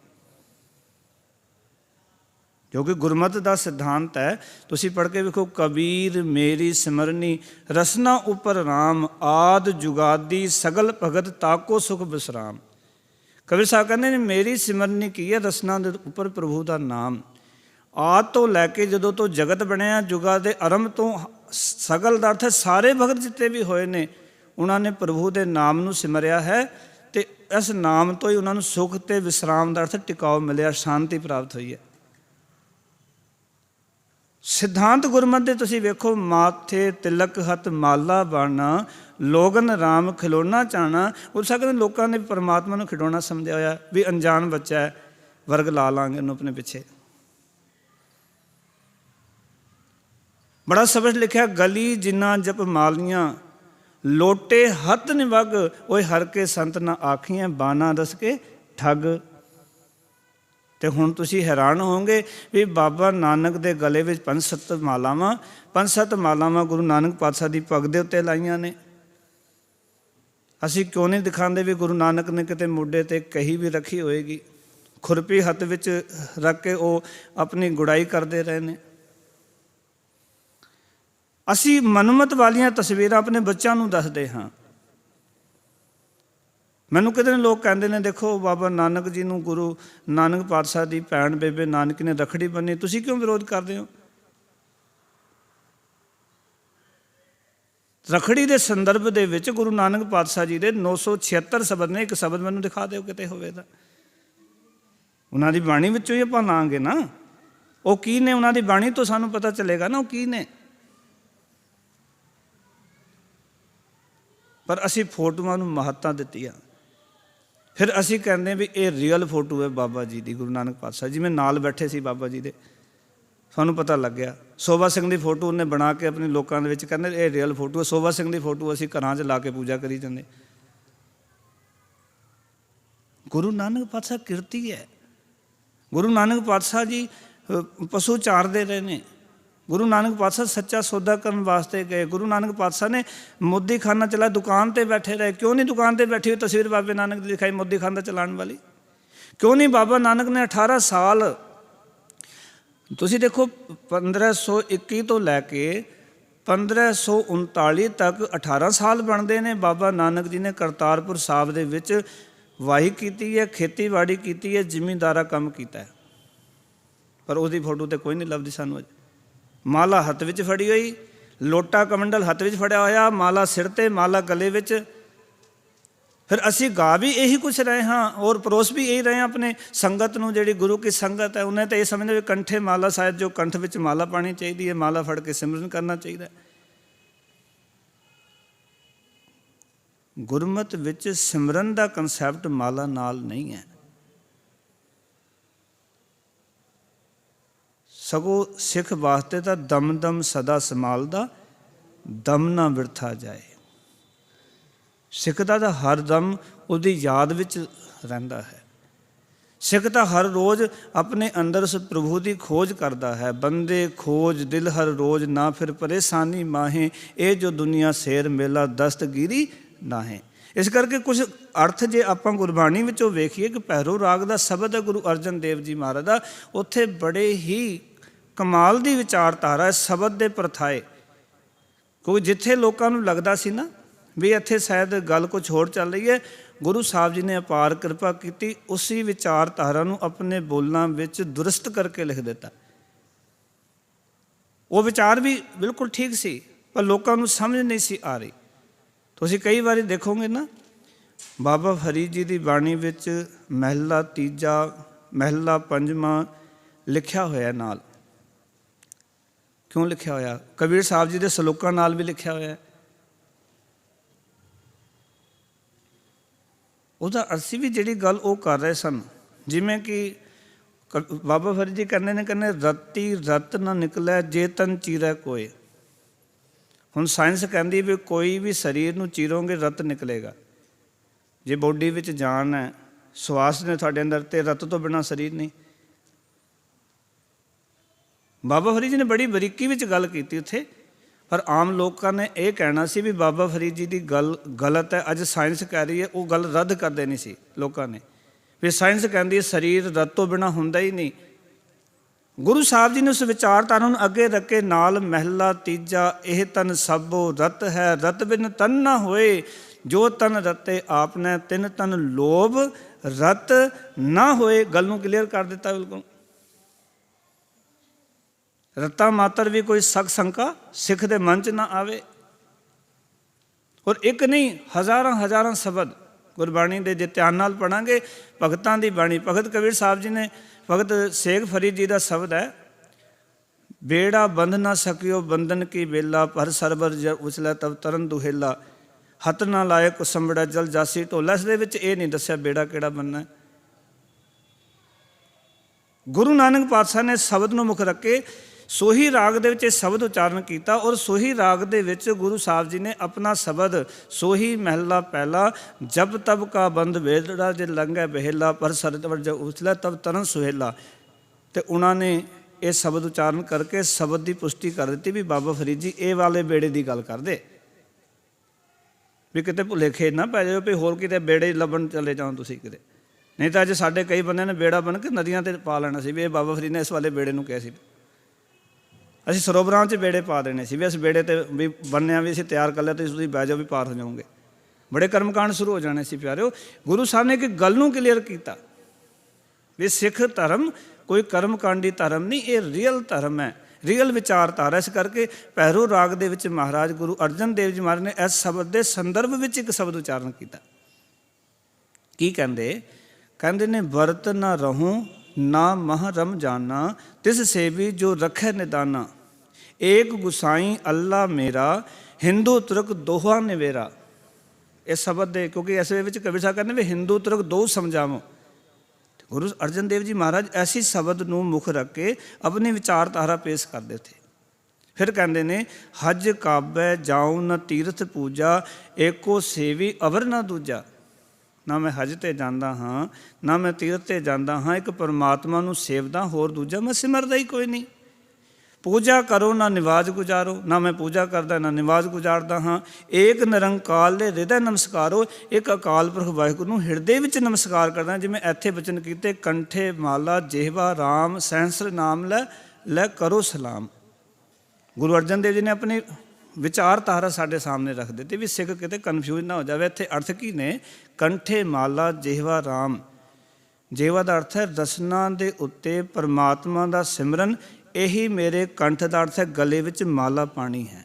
ਜੋ ਕਿ ਗੁਰਮਤਿ ਦਾ ਸਿਧਾਂਤ ਹੈ। ਤੁਸੀਂ ਪੜ੍ਹ ਕੇ ਵੇਖੋ, ਕਬੀਰ ਮੇਰੀ ਸਿਮਰਨੀ ਰਸਨਾ ਉੱਪਰ ਰਾਮ, ਆਦ ਜੁਗਾਦੀ ਸਗਲ ਭਗਤ ਤਾਕੋ ਸੁਖ ਵਿਸਰਾਮ। ਕਬੀਰ ਸਾਹਿਬ ਕਹਿੰਦੇ ਨੇ ਮੇਰੀ ਸਿਮਰਨੀ ਕੀ ਹੈ? ਰਸਨਾ ਦੇ ਉੱਪਰ ਪ੍ਰਭੂ ਦਾ ਨਾਮ। ਆਦ ਤੋਂ ਲੈ ਕੇ ਜਦੋਂ ਤੋਂ ਜਗਤ ਬਣਿਆ, ਜੁਗਾ ਦੇ ਆਰੰਭ ਤੋਂ, ਸਗਲ ਦਾ ਅਰਥ ਹੈ ਸਾਰੇ ਭਗਤ ਜਿੱਤੇ ਵੀ ਹੋਏ ਨੇ ਉਹਨਾਂ ਨੇ ਪ੍ਰਭੂ ਦੇ ਨਾਮ ਨੂੰ ਸਿਮਰਿਆ ਹੈ। ਅਤੇ ਇਸ ਨਾਮ ਤੋਂ ਹੀ ਉਹਨਾਂ ਨੂੰ ਸੁੱਖ ਅਤੇ ਵਿਸਰਾਮ ਦਾ ਅਰਥ ਟਿਕਾਓ ਮਿਲਿਆ, ਸ਼ਾਂਤੀ ਪ੍ਰਾਪਤ ਹੋਈ ਹੈ। ਸਿਧਾਂਤ ਗੁਰਮਤਿ ਦੇ ਤੁਸੀਂ ਵੇਖੋ, ਮਾਥੇ ਤਿਲਕ ਹੱਥ ਮਾਲਾ ਬਾਣਾ, ਲੋਗਨ ਰਾਮ ਖਿਡੌਣਾ ਚਾਣਾ। ਉਹ ਸਕਦੇ ਲੋਕਾਂ ਨੇ ਪਰਮਾਤਮਾ ਨੂੰ ਖਿਡੌਣਾ ਸਮਝਿਆ ਹੋਇਆ, ਵੀ ਅਣਜਾਣ ਬੱਚਾ ਹੈ, ਵਰਗ ਲਾ ਲਾਂਗੇ ਉਹਨੂੰ ਆਪਣੇ ਪਿੱਛੇ। ਬੜਾ ਸਬਕ ਲਿਖਿਆ, ਗਲੀ ਜਿੰਨਾ ਜਪ ਮਾਲੀਆਂ, ਲੋਟੇ ਹੱਥ ਨਿਵਗ, ਓਏ ਹਰ ਕੇ ਸੰਤ ਨਾ ਆਖੀਆਂ, ਬਾਣਾ ਰਸ ਕੇ ਠੱਗ। ਤੇ ਹੁਣ ਤੁਸੀਂ ਹੈਰਾਨ ਹੋਵੋਗੇ ਵੀ ਬਾਬਾ ਨਾਨਕ ਦੇ ਗਲੇ ਵਿੱਚ 5-7 ਮਾਲਾਵਾਂ, 5-7 ਮਾਲਾਵਾਂ ਗੁਰੂ ਨਾਨਕ ਪਾਤਸ਼ਾਹ ਦੀ ਪੱਗ ਦੇ ਉੱਤੇ ਲਾਈਆਂ ਨੇ। ਅਸੀਂ ਕਿਉਂ ਨਹੀਂ ਦਿਖਾਉਂਦੇ ਵੀ ਗੁਰੂ ਨਾਨਕ ਨੇ ਕਿਤੇ ਮੋਢੇ 'ਤੇ ਕਹੀ ਵੀ ਰੱਖੀ ਹੋਏਗੀ, ਖੁਰਪੀ ਹੱਥ ਵਿੱਚ ਰੱਖ ਕੇ ਉਹ ਆਪਣੀ ਗੁੜਾਈ ਕਰਦੇ ਰਹੇ ਨੇ। ਅਸੀਂ ਮਨਮਤ ਵਾਲੀਆਂ ਤਸਵੀਰਾਂ ਆਪਣੇ ਬੱਚਿਆਂ ਨੂੰ ਦੱਸਦੇ ਹਾਂ। ਮੈਨੂੰ ਕਿਤੇ ਲੋਕ ਕਹਿੰਦੇ ਨੇ, ਦੇਖੋ ਬਾਬਾ ਨਾਨਕ ਜੀ ਨੂੰ ਗੁਰੂ ਨਾਨਕ ਪਾਤਸ਼ਾਹ ਦੀ ਭੈਣ ਬੇਬੇ ਨਾਨਕੀ ਨੇ ਰੱਖੜੀ ਬੰਨ੍ਹੀ, ਤੁਸੀਂ ਕਿਉਂ ਵਿਰੋਧ ਕਰਦੇ ਹੋ? ਰੱਖੜੀ ਦੇ ਸੰਦਰਭ ਦੇ ਵਿੱਚ ਗੁਰੂ ਨਾਨਕ ਪਾਤਸ਼ਾਹ ਜੀ ਦੇ 976 ਸ਼ਬਦ ਨੇ। ਇੱਕ ਸ਼ਬਦ ਮੈਨੂੰ ਦਿਖਾ ਦਿਓ ਕਿਤੇ ਹੋਵੇ ਤਾਂ। ਉਹਨਾਂ ਦੀ ਬਾਣੀ ਵਿੱਚੋਂ ਹੀ ਆਪਾਂ ਲਾਂਗੇ ਨਾ, ਉਹ ਕੀ ਨੇ, ਉਹਨਾਂ ਦੀ ਬਾਣੀ ਤੋਂ ਸਾਨੂੰ ਪਤਾ ਚੱਲੇਗਾ ਨਾ ਉਹ ਕੀ ਨੇ। ਪਰ ਅਸੀਂ ਫੋਟੋਆਂ ਨੂੰ ਮਹੱਤਤਾ ਦਿੱਤੀ ਆ। ਫਿਰ ਅਸੀਂ ਕਹਿੰਦੇ ਵੀ ਇਹ ਰੀਅਲ ਫੋਟੋ ਹੈ ਬਾਬਾ ਜੀ ਦੀ, ਗੁਰੂ ਨਾਨਕ ਪਾਤਸ਼ਾਹ। ਜਿਵੇਂ ਨਾਲ ਬੈਠੇ ਸੀ ਬਾਬਾ ਜੀ ਦੇ, ਸਾਨੂੰ ਪਤਾ ਲੱਗਿਆ। ਸੋਭਾ ਸਿੰਘ ਦੀ ਫੋਟੋ ਉਹਨੇ ਬਣਾ ਕੇ ਆਪਣੇ ਲੋਕਾਂ ਦੇ ਵਿੱਚ ਕਹਿੰਦੇ ਇਹ ਰੀਅਲ ਫੋਟੋ ਹੈ। ਸੋਭਾ ਸਿੰਘ ਦੀ ਫੋਟੋ ਅਸੀਂ ਘਰਾਂ 'ਚ ਲਾ ਕੇ ਪੂਜਾ ਕਰੀ ਜਾਂਦੇ। ਗੁਰੂ ਨਾਨਕ ਪਾਤਸ਼ਾਹ ਕਿਰਤੀ ਹੈ। ਗੁਰੂ ਨਾਨਕ ਪਾਤਸ਼ਾਹ ਜੀ ਪਸ਼ੂ ਚਾਰਦੇ ਰਹੇ ਨੇ। ਗੁਰੂ ਨਾਨਕ ਪਾਤਸ਼ਾਹ ਸੱਚਾ ਸੌਦਾ ਕਰਨ ਵਾਸਤੇ ਗਏ। ਗੁਰੂ ਨਾਨਕ ਪਾਤਸ਼ਾਹ ਨੇ ਮੋਦੀ ਖਾਨਾ ਚਲਾਇਆ, ਦੁਕਾਨ 'ਤੇ ਬੈਠੇ ਰਹੇ। ਕਿਉਂ ਨਹੀਂ ਦੁਕਾਨ 'ਤੇ ਬੈਠੀ ਹੋਈ ਤਸਵੀਰ ਬਾਬੇ ਨਾਨਕ ਦੀ ਦਿਖਾਈ ਮੋਦੀ ਖਾਨਾ ਚਲਾਉਣ ਵਾਲੀ? ਕਿਉਂ ਨਹੀਂ ਬਾਬਾ ਨਾਨਕ ਨੇ 18 ਸਾਲ, ਤੁਸੀਂ ਦੇਖੋ 1521 ਤੋਂ ਲੈ ਕੇ 1539 ਤੱਕ 18 ਸਾਲ ਬਣਦੇ ਨੇ। ਬਾਬਾ ਨਾਨਕ ਜੀ ਨੇ ਕਰਤਾਰਪੁਰ ਸਾਹਿਬ ਦੇ ਵਿੱਚ ਵਾਹੀ ਕੀਤੀ ਹੈ, ਖੇਤੀਬਾੜੀ ਕੀਤੀ ਹੈ, ਜ਼ਿਮੀਂਦਾਰਾ ਕੰਮ ਕੀਤਾ ਹੈ। ਪਰ ਉਹਦੀ ਫੋਟੋ ਤੇ ਕੋਈ ਨਹੀਂ ਲੱਭਦੀ ਸਾਨੂੰ। ਮਾਲਾ ਹੱਥ ਵਿੱਚ ਫੜੀ ਹੋਈ, ਲੋਟਾ ਕਮੰਡਲ ਹੱਥ ਵਿੱਚ ਫੜਿਆ ਹੋਇਆ, ਮਾਲਾ ਸਿਰ 'ਤੇ, ਮਾਲਾ ਗਲੇ ਵਿੱਚ। ਫਿਰ ਅਸੀਂ ਗਾ ਵੀ ਇਹੀ ਕੁਛ ਰਹੇ ਹਾਂ ਔਰ ਪਰੋਸ ਵੀ ਇਹੀ ਰਹੇ ਹਾਂ ਆਪਣੇ ਸੰਗਤ ਨੂੰ। ਜਿਹੜੀ ਗੁਰੂ ਕੀ ਸੰਗਤ ਹੈ ਉਹਨੇ ਤਾਂ ਇਹ ਸਮਝਦੇ ਵੀ ਕੰਠੇ ਮਾਲਾ, ਸ਼ਾਇਦ ਜੋ ਕੰਠ ਵਿੱਚ ਮਾਲਾ ਪਾਣੀ ਚਾਹੀਦੀ ਹੈ, ਮਾਲਾ ਫੜ ਕੇ ਸਿਮਰਨ ਕਰਨਾ ਚਾਹੀਦਾ। ਗੁਰਮਤ ਵਿੱਚ ਸਿਮਰਨ ਦਾ ਕਨਸੈਪਟ ਮਾਲਾ ਨਾਲ ਨਹੀਂ ਹੈ। ਸਗੋਂ ਸਿੱਖ ਵਾਸਤੇ ਤਾਂ ਦਮ ਦਮ ਸਦਾ ਸੰਭਾਲਦਾ, ਦਮ ਨਾ ਬਿਰਥਾ ਜਾਏ। ਸਿੱਖ ਦਾ ਤਾਂ ਹਰ ਦਮ ਉਹਦੀ ਯਾਦ ਵਿੱਚ ਰਹਿੰਦਾ ਹੈ। ਸਿੱਖ ਤਾਂ ਹਰ ਰੋਜ਼ ਆਪਣੇ ਅੰਦਰ ਉਸ ਪ੍ਰਭੂ ਦੀ ਖੋਜ ਕਰਦਾ ਹੈ। ਬੰਦੇ ਖੋਜ ਦਿਲ ਹਰ ਰੋਜ਼, ਨਾ ਫਿਰ ਪਰੇਸ਼ਾਨੀ ਮਾਹੇ, ਇਹ ਜੋ ਦੁਨੀਆ ਸੇਰ ਮੇਲਾ ਦਸਤਗੀਰੀ ਨਾਹੇ। ਇਸ ਕਰਕੇ ਕੁਝ ਅਰਥ ਜੇ ਆਪਾਂ ਗੁਰਬਾਣੀ ਵਿੱਚੋਂ ਵੇਖੀਏ ਕਿ ਭੈਰੋ ਰਾਗ ਦਾ ਸ਼ਬਦ ਹੈ ਗੁਰੂ ਅਰਜਨ ਦੇਵ ਜੀ ਮਹਾਰਾਜ ਦਾ, ਉੱਥੇ ਬੜੇ ਹੀ ਕਮਾਲ ਦੀ ਵਿਚਾਰਧਾਰਾ ਹੈ ਸ਼ਬਦ ਦੇ ਪ੍ਰਥਾਏ। ਕਿਉਂਕਿ ਜਿੱਥੇ ਲੋਕਾਂ ਨੂੰ ਲੱਗਦਾ ਸੀ ਨਾ ਵੀ ਇੱਥੇ ਸ਼ਾਇਦ ਗੱਲ ਕੁਛ ਹੋਰ ਚੱਲ ਰਹੀ ਹੈ, ਗੁਰੂ ਸਾਹਿਬ ਜੀ ਨੇ ਅਪਾਰ ਕਿਰਪਾ ਕੀਤੀ, ਉਸੀ ਵਿਚਾਰਧਾਰਾ ਨੂੰ ਆਪਣੇ ਬੋਲਾਂ ਵਿੱਚ ਦੁਰਸਤ ਕਰਕੇ ਲਿਖ ਦਿੱਤਾ। ਉਹ ਵਿਚਾਰ ਵੀ ਬਿਲਕੁਲ ਠੀਕ ਸੀ ਪਰ ਲੋਕਾਂ ਨੂੰ ਸਮਝ ਨਹੀਂ ਸੀ ਆ ਰਹੀ। ਤੁਸੀਂ ਕਈ ਵਾਰੀ ਦੇਖੋਗੇ ਨਾ ਬਾਬਾ ਫਰੀਦ ਜੀ ਦੀ ਬਾਣੀ ਵਿੱਚ ਮਹਿਲਾ ਤੀਜਾ, ਮਹਿਲਾ ਪੰਜਵਾਂ ਲਿਖਿਆ ਹੋਇਆ ਨਾਲ। ਕਿਉਂ ਲਿਖਿਆ ਹੋਇਆ? ਕਬੀਰ ਸਾਹਿਬ ਜੀ ਦੇ ਸਲੋਕਾਂ ਨਾਲ ਵੀ ਲਿਖਿਆ ਹੋਇਆ। ਉਹਦਾ ਅਸੀਂ ਵੀ ਜਿਹੜੀ ਗੱਲ ਉਹ ਕਰ ਰਹੇ ਸਨ, ਜਿਵੇਂ ਕਿ ਬਾਬਾ ਫਰੀਦ ਜੀ ਕਹਿੰਦੇ ਨੇ, ਕਹਿੰਦੇ ਰਤੀ ਰਤ ਨਾ ਨਿਕਲੇ ਜੇ ਤਨ ਚੀਰੈ ਕੋਏ। ਹੁਣ ਸਾਇੰਸ ਕਹਿੰਦੀ ਵੀ ਕੋਈ ਵੀ ਸਰੀਰ ਨੂੰ ਚੀਰੋਗੇ ਰਤ ਨਿਕਲੇਗਾ। ਜੇ ਬੋਡੀ ਵਿੱਚ ਜਾਨ ਹੈ, ਸਵਾਸ ਨੇ ਤੁਹਾਡੇ ਅੰਦਰ, ਤੇ ਰਤ ਤੋਂ ਬਿਨਾਂ ਸਰੀਰ ਨਹੀਂ। ਬਾਬਾ ਫਰੀਦ ਜੀ ਨੇ ਬੜੀ ਬਰੀਕੀ ਵਿੱਚ ਗੱਲ ਕੀਤੀ ਉੱਥੇ, ਪਰ ਆਮ ਲੋਕਾਂ ਨੇ ਇਹ ਕਹਿਣਾ ਸੀ ਵੀ ਬਾਬਾ ਫਰੀਦ ਜੀ ਦੀ ਗੱਲ ਗਲਤ ਹੈ। ਅੱਜ ਸਾਇੰਸ ਕਹਿ ਰਹੀ ਹੈ, ਉਹ ਗੱਲ ਰੱਦ ਕਰ ਦੇਣੀ ਸੀ ਲੋਕਾਂ ਨੇ ਵੀ ਸਾਇੰਸ ਕਹਿੰਦੀ ਹੈ ਸਰੀਰ ਰਤ ਤੋਂ ਬਿਨਾਂ ਹੁੰਦਾ ਹੀ ਨਹੀਂ। ਗੁਰੂ ਸਾਹਿਬ ਜੀ ਨੇ ਉਸ ਵਿਚਾਰਧਾਰਾ ਨੂੰ ਅੱਗੇ ਰੱਖੇ ਨਾਲ ਮਹਿਲਾ ਤੀਜਾ, ਇਹ ਤਨ ਸਭੋ ਰਤ ਹੈ, ਰਤ ਬਿਨ ਤਨ ਨਾ ਹੋਏ, ਜੋ ਤਨ ਰਤੇ ਆਪਨੇ ਤਿਨ ਤਨ ਲੋਭ ਰਤ ਨਾ ਹੋਏ। ਗੱਲ ਨੂੰ ਕਲੀਅਰ ਕਰ ਦਿੱਤਾ ਬਿਲਕੁਲ। ਰਤਾ ਮਾਤਰ ਵੀ ਕੋਈ ਸ਼ੱਕ ਸ਼ੰਕਾ ਸਿੱਖ ਦੇ ਮਨ 'ਚ ਨਾ ਆਵੇ। ਔਰ ਇੱਕ ਨਹੀਂ, ਹਜ਼ਾਰਾਂ ਹਜ਼ਾਰਾਂ ਸ਼ਬਦ गुरबाणी दे जे ध्यान नाल पढ़ांगे भगतां दी बाणी। भगत कबीर साहब जी ने, भगत सेख फरीद जी का शब्द है, बेड़ा बंध ना सकियो बंधन की बेला, पर सरबर जब उछला तब तरन दुहेला, हथ ना लाए कुसंबड़ा जल जासी ढोला। इस दे विच ये नहीं दस्सिया बेड़ा किहड़ा बनना है। गुरु नानक पातशाह ने शब्द नूं मुख रखे सोही राग दे विच शब्द उचारण किया, और सोही राग दे विच गुरु साहब जी ने अपना शब्द सोही महला पहला, जब तब का बंद बेड़ा जे लंघे बहेला, पर सरवर जब उछला तब तरन सुहेला। तो उन्होंने ये शब्द उचारण करके शब्द की पुष्टि कर दी भी बाबा फरीद जी ये वाले बेड़े की गल कर दे, भी कितने भुलेखे ना पै जाओ भी होर किते बेड़े लभन चले जाओ तुसीं किते। नहीं तो अज साढ़े कई बंदे ने बेड़ा बन के नदियां ते पा लेना सी भी ये बाबा फरीद ने इस वाले बेड़े नूं कहा सी। असीं सरोवरां 'च बेड़े पा देने सी भी इस बेड़े ते भी बन्निया भी असीं तैयार कर लिया तो तुसीं बह जाओ भी पार हो जाओगे। बड़े कर्मकांड शुरू हो जाने सी प्यारिओ। गुरु साहब ने एक गल नूं क्लीयर किया भी सिख धर्म कोई कर्मकांडी धर्म नहीं, ये रियल धर्म है, रियल विचारधारा। इस करके भैरो राग दे विच महाराज गुरु अर्जन देव जी महाराज ने इस शब्द के संदर्भ में एक शब्द उचारण किया। की कहते, कहते ने वरत ना रहूं ना मह रम जाना, तिस सेवी जो रखे निदाना, एक गुसाई अल्लाह मेरा, हिंदू तुर्क दोहा निवेरा। इस शब्द दे क्योंकि इस विच कबीर साहब कहते भी हिंदू तुर्क दो समझावो। गुरु अर्जन देव जी महाराज ऐसी शब्द नूं मुख रख के अपनी विचारधारा पेश करते थे। फिर कहते ने हज काबे जाऊं न तीरथ पूजा, एको सेवी अवर न दूजा। ना मैं हज ते जांदा हाँ ना मैं तीरथ ते जांदा हाँ, एक परमात्मा नूं सेवदा होर दूजा मैं सिमरदा ही कोई नहीं। पूजा करो ना निवाज गुजारो, ना मैं पूजा करदा ना निवाज गुजारदा हाँ। एक निरंकाल दे हृदय नमस्कारो, एक अकाल पुरख वाहिगुरू नूं हिरदे विच नमस्कार करदा। जिवें इत्थे बचन कीते कंठे माला जेहवा राम, सहस्र नाम लै करो सलाम। गुरु अर्जन देव जी ने अपनी विचारधारा साडे सामने रख दी भी सिख किते कन्फ्यूज ना हो जाए। इत्थे अर्थ की ने कंठे माला जेहवा राम, जेहवा का अर्थ है रसना दे उत्ते परमात्मा का सिमरन, यही मेरे कंठ का अर्थ है गले विच माला पानी है।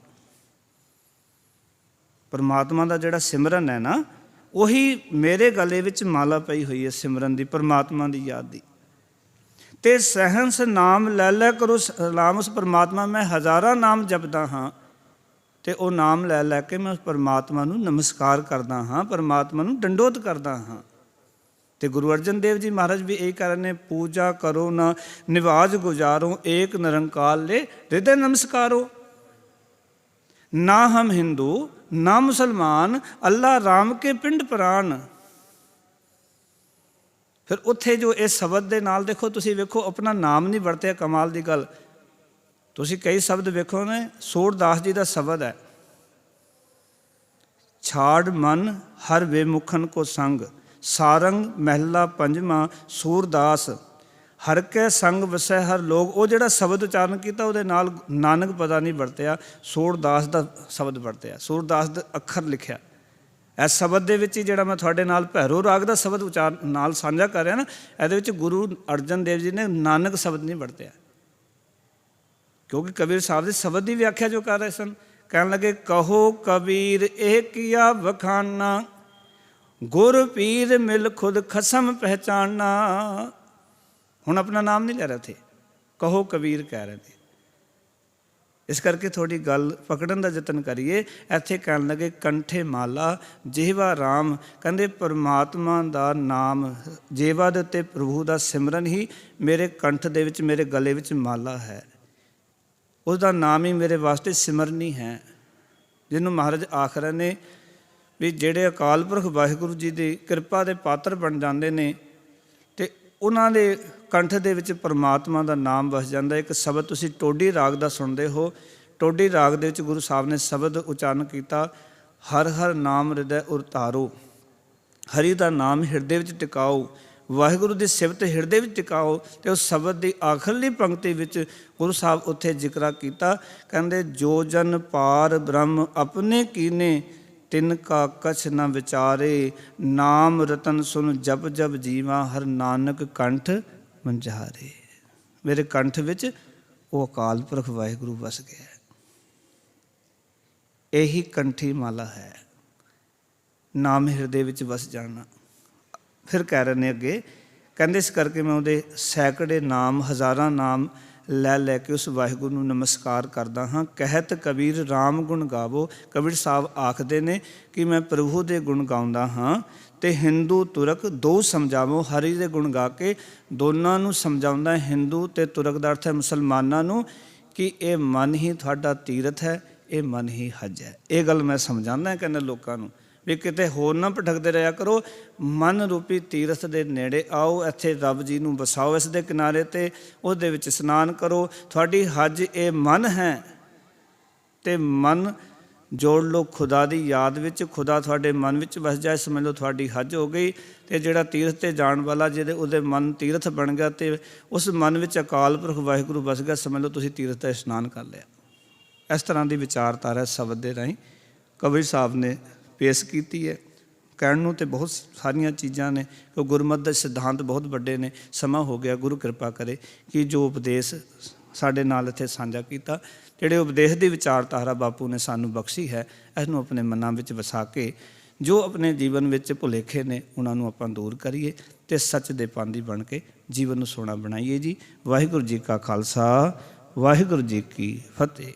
परमात्मा का जिहड़ा सिमरन है ना, वही मेरे गले विच माला पई हुई है सिमरन की, परमात्मा की याद की। ते सहंस नाम लै लै करो सलाम, उस परमात्मा मैं हज़ारां नाम जपदा हाँ, तो वह नाम लै लै के मैं उस परमात्मा नूं नमस्कार करदा हाँ, परमात्मा नूं डंडोत करदा हाँ। तो गुरु अर्जन देव जी महाराज भी यही कह रहे हैं, पूजा करो ना निवाज गुजारो, एक निरंकाल ले हृदय नमस्कारो। ना हम हिंदू ना मुसलमान, अल्लाह राम के पिंड प्राण। फिर उत्थे जो इस शब्द के नाल देखो तुसी वेखो अपना नाम नहीं वरत्या, कमाल की गल। तुसी कई शब्द वेखो ने, सूरदास जी का शब्द है, छाड़ मन हर बेमुखन को संग, सारंग महला पंजवा सूरदास, हर कै संग वसै हर लोग। वो जिहड़ा शब्द उचारण किया वो नानक पता नहीं वरत्या, सूरदास का शब्द वरत्या, सूरदास का अखर लिखिया। इस शब्द के विच ही जिहड़ा मैं तुहाडे नाल भैरो राग का शब्द उचारण नाल साझा कर रहा ना, ये गुरु अर्जन देव जी ने नानक शब्द नहीं वरत्या, क्योंकि कबीर साहब के शब्द की व्याख्या जो कर रहे सन। कहन लगे कहो कबीर ए किया बखाना, गुर पीर मिल खुद खसम पहचाना। हुण अपना नाम नहीं ले रहे थे, कहो कबीर कह रहे थे। इस करके थोड़ी गल पकड़न का यतन करिए। इत्थे कहन लगे कंठे माला जेहवा राम, कहते परमात्मा का नाम जेवा दे उत्ते प्रभु का सिमरन ही मेरे कंठ दे विच मेरे गले विच माला है। उसका नाम ही मेरे वास्ते सिमरनी है, जिन्होंने महाराज आखर ने भी जेड़े अकाल पुरख वाहिगुरू जी की कृपा के पात्र बन जाते हैं तो उन्होंने कंठ दे विच परमात्मा का नाम वस जाता। एक शब्द तुसी टोडी राग का सुनते हो, टोडी राग दे विच गुरु साहब ने शब्द उचारण किया, हर हर नाम हृदय उरतारो, हरि का नाम हिरदे विच टिकाओ, वाहिगुरू की सिफत हिरदे विच टिकाओ। तो उस शब्द की आखिरली पंक्ति विच गुरु साहब उत्थे जिक्र किया, कहते जो जन पार ब्रह्म अपने कीने, तिनका कछ न विचारे, नाम रतन सुन जप जप जीवा, हर नानक कंठ मंझारे। मेरे कंठ विच वो अकाल पुरख वाहिगुरू वस गया, यही कंठी माला है। ਨਾਮ ਹਿਰਦੇ ਵਿੱਚ ਵਸ ਜਾਣਾ। ਫਿਰ ਕਹਿ ਰਹੇ ਨੇ ਅੱਗੇ, ਕਹਿੰਦੇ ਇਸ ਕਰਕੇ ਮੈਂ ਉਹਦੇ ਸੈਂਕੜੇ ਨਾਮ, ਹਜ਼ਾਰਾਂ ਨਾਮ ਲੈ ਲੈ ਕੇ ਉਸ ਵਾਹਿਗੁਰੂ ਨੂੰ ਨਮਸਕਾਰ ਕਰਦਾ ਹਾਂ। ਕਹਿਤ ਕਬੀਰ ਰਾਮ ਗੁਣ ਗਾਵੋ, ਕਬੀਰ ਸਾਹਿਬ ਆਖਦੇ ਨੇ ਕਿ ਮੈਂ ਪ੍ਰਭੂ ਦੇ ਗੁਣ ਗਾਉਂਦਾ ਹਾਂ ਅਤੇ ਹਿੰਦੂ ਤੁਰਕ ਦੋ ਸਮਝਾਵੋ। ਹਰੀ ਦੇ ਗੁਣ ਗਾ ਕੇ ਦੋਨਾਂ ਨੂੰ ਸਮਝਾਉਂਦਾ, ਹਿੰਦੂ ਅਤੇ ਤੁਰਕ ਦਾ ਅਰਥ ਹੈ ਮੁਸਲਮਾਨਾਂ ਨੂੰ, ਕਿ ਇਹ ਮਨ ਹੀ ਤੁਹਾਡਾ ਤੀਰਥ ਹੈ, ਇਹ ਮਨ ਹੀ ਹੱਜ ਹੈ। ਇਹ ਗੱਲ ਮੈਂ ਸਮਝਾਉਂਦਾ ਕਹਿੰਦਾ ਲੋਕਾਂ ਨੂੰ ਵੀ ਕਿਤੇ ਹੋਰ ਨਾ ਭਟਕਦੇ ਰਿਹਾ ਕਰੋ, ਮਨ ਰੂਪੀ ਤੀਰਥ ਦੇ ਨੇੜੇ ਆਓ, ਇੱਥੇ ਰੱਬ ਜੀ ਨੂੰ ਵਸਾਓ, ਇਸ ਦੇ ਕਿਨਾਰੇ 'ਤੇ ਉਹਦੇ ਵਿੱਚ ਇਸ਼ਨਾਨ ਕਰੋ। ਤੁਹਾਡੀ ਹੱਜ ਇਹ ਮਨ ਹੈ ਅਤੇ ਮਨ ਜੋੜ ਲਓ ਖੁਦਾ ਦੀ ਯਾਦ ਵਿੱਚ, ਖੁਦਾ ਤੁਹਾਡੇ ਮਨ ਵਿੱਚ ਵਸ ਜਾਏ, ਸਮਝ ਲਓ ਤੁਹਾਡੀ ਹੱਜ ਹੋ ਗਈ। ਅਤੇ ਜਿਹੜਾ ਤੀਰਥ 'ਤੇ ਜਾਣ ਵਾਲਾ ਜਿਹਦੇ ਉਹਦੇ ਮਨ ਤੀਰਥ ਬਣ ਗਿਆ ਅਤੇ ਉਸ ਮਨ ਵਿੱਚ ਅਕਾਲ ਪੁਰਖ ਵਾਹਿਗੁਰੂ ਵਸ ਗਿਆ, ਸਮਝ ਲਓ ਤੁਸੀਂ ਤੀਰਥ ਦਾ ਇਸ਼ਨਾਨ ਕਰ ਲਿਆ। ਇਸ ਤਰ੍ਹਾਂ ਦੀ ਵਿਚਾਰਧਾਰਾ ਸ਼ਬਦ ਦੇ ਰਾਹੀਂ ਕਬੀਰ ਸਾਹਿਬ ਨੇ ਪੇਸ਼ ਕੀਤੀ ਹੈ। ਕਹਿਣ ਨੂੰ ਤਾਂ ਬਹੁਤ ਸਾਰੀਆਂ ਚੀਜ਼ਾਂ ਨੇ, ਕਿ ਗੁਰਮਤਿ ਦੇ ਸਿਧਾਂਤ ਬਹੁਤ ਵੱਡੇ ਨੇ। ਸਮਾਂ ਹੋ ਗਿਆ, ਗੁਰੂ ਕਿਰਪਾ ਕਰੇ ਕਿ ਜੋ ਉਪਦੇਸ਼ ਸਾਡੇ ਨਾਲ ਇੱਥੇ ਸਾਂਝਾ ਕੀਤਾ, ਜਿਹੜੇ ਉਪਦੇਸ਼ ਦੀ ਵਿਚਾਰਧਾਰਾ ਬਾਪੂ ਨੇ ਸਾਨੂੰ ਬਖਸ਼ੀ ਹੈ, ਇਹਨੂੰ ਆਪਣੇ ਮਨਾਂ ਵਿੱਚ ਵਸਾ ਕੇ ਜੋ ਆਪਣੇ ਜੀਵਨ ਵਿੱਚ ਭੁਲੇਖੇ ਨੇ ਉਹਨਾਂ ਨੂੰ ਆਪਾਂ ਦੂਰ ਕਰੀਏ ਅਤੇ ਸੱਚ ਦੇ ਪਾਂਧੀ ਬਣ ਕੇ ਜੀਵਨ ਨੂੰ ਸੋਹਣਾ ਬਣਾਈਏ ਜੀ। ਵਾਹਿਗੁਰੂ ਜੀ ਕਾ ਖਾਲਸਾ, ਵਾਹਿਗੁਰੂ ਜੀ ਕੀ ਫਤਿਹ।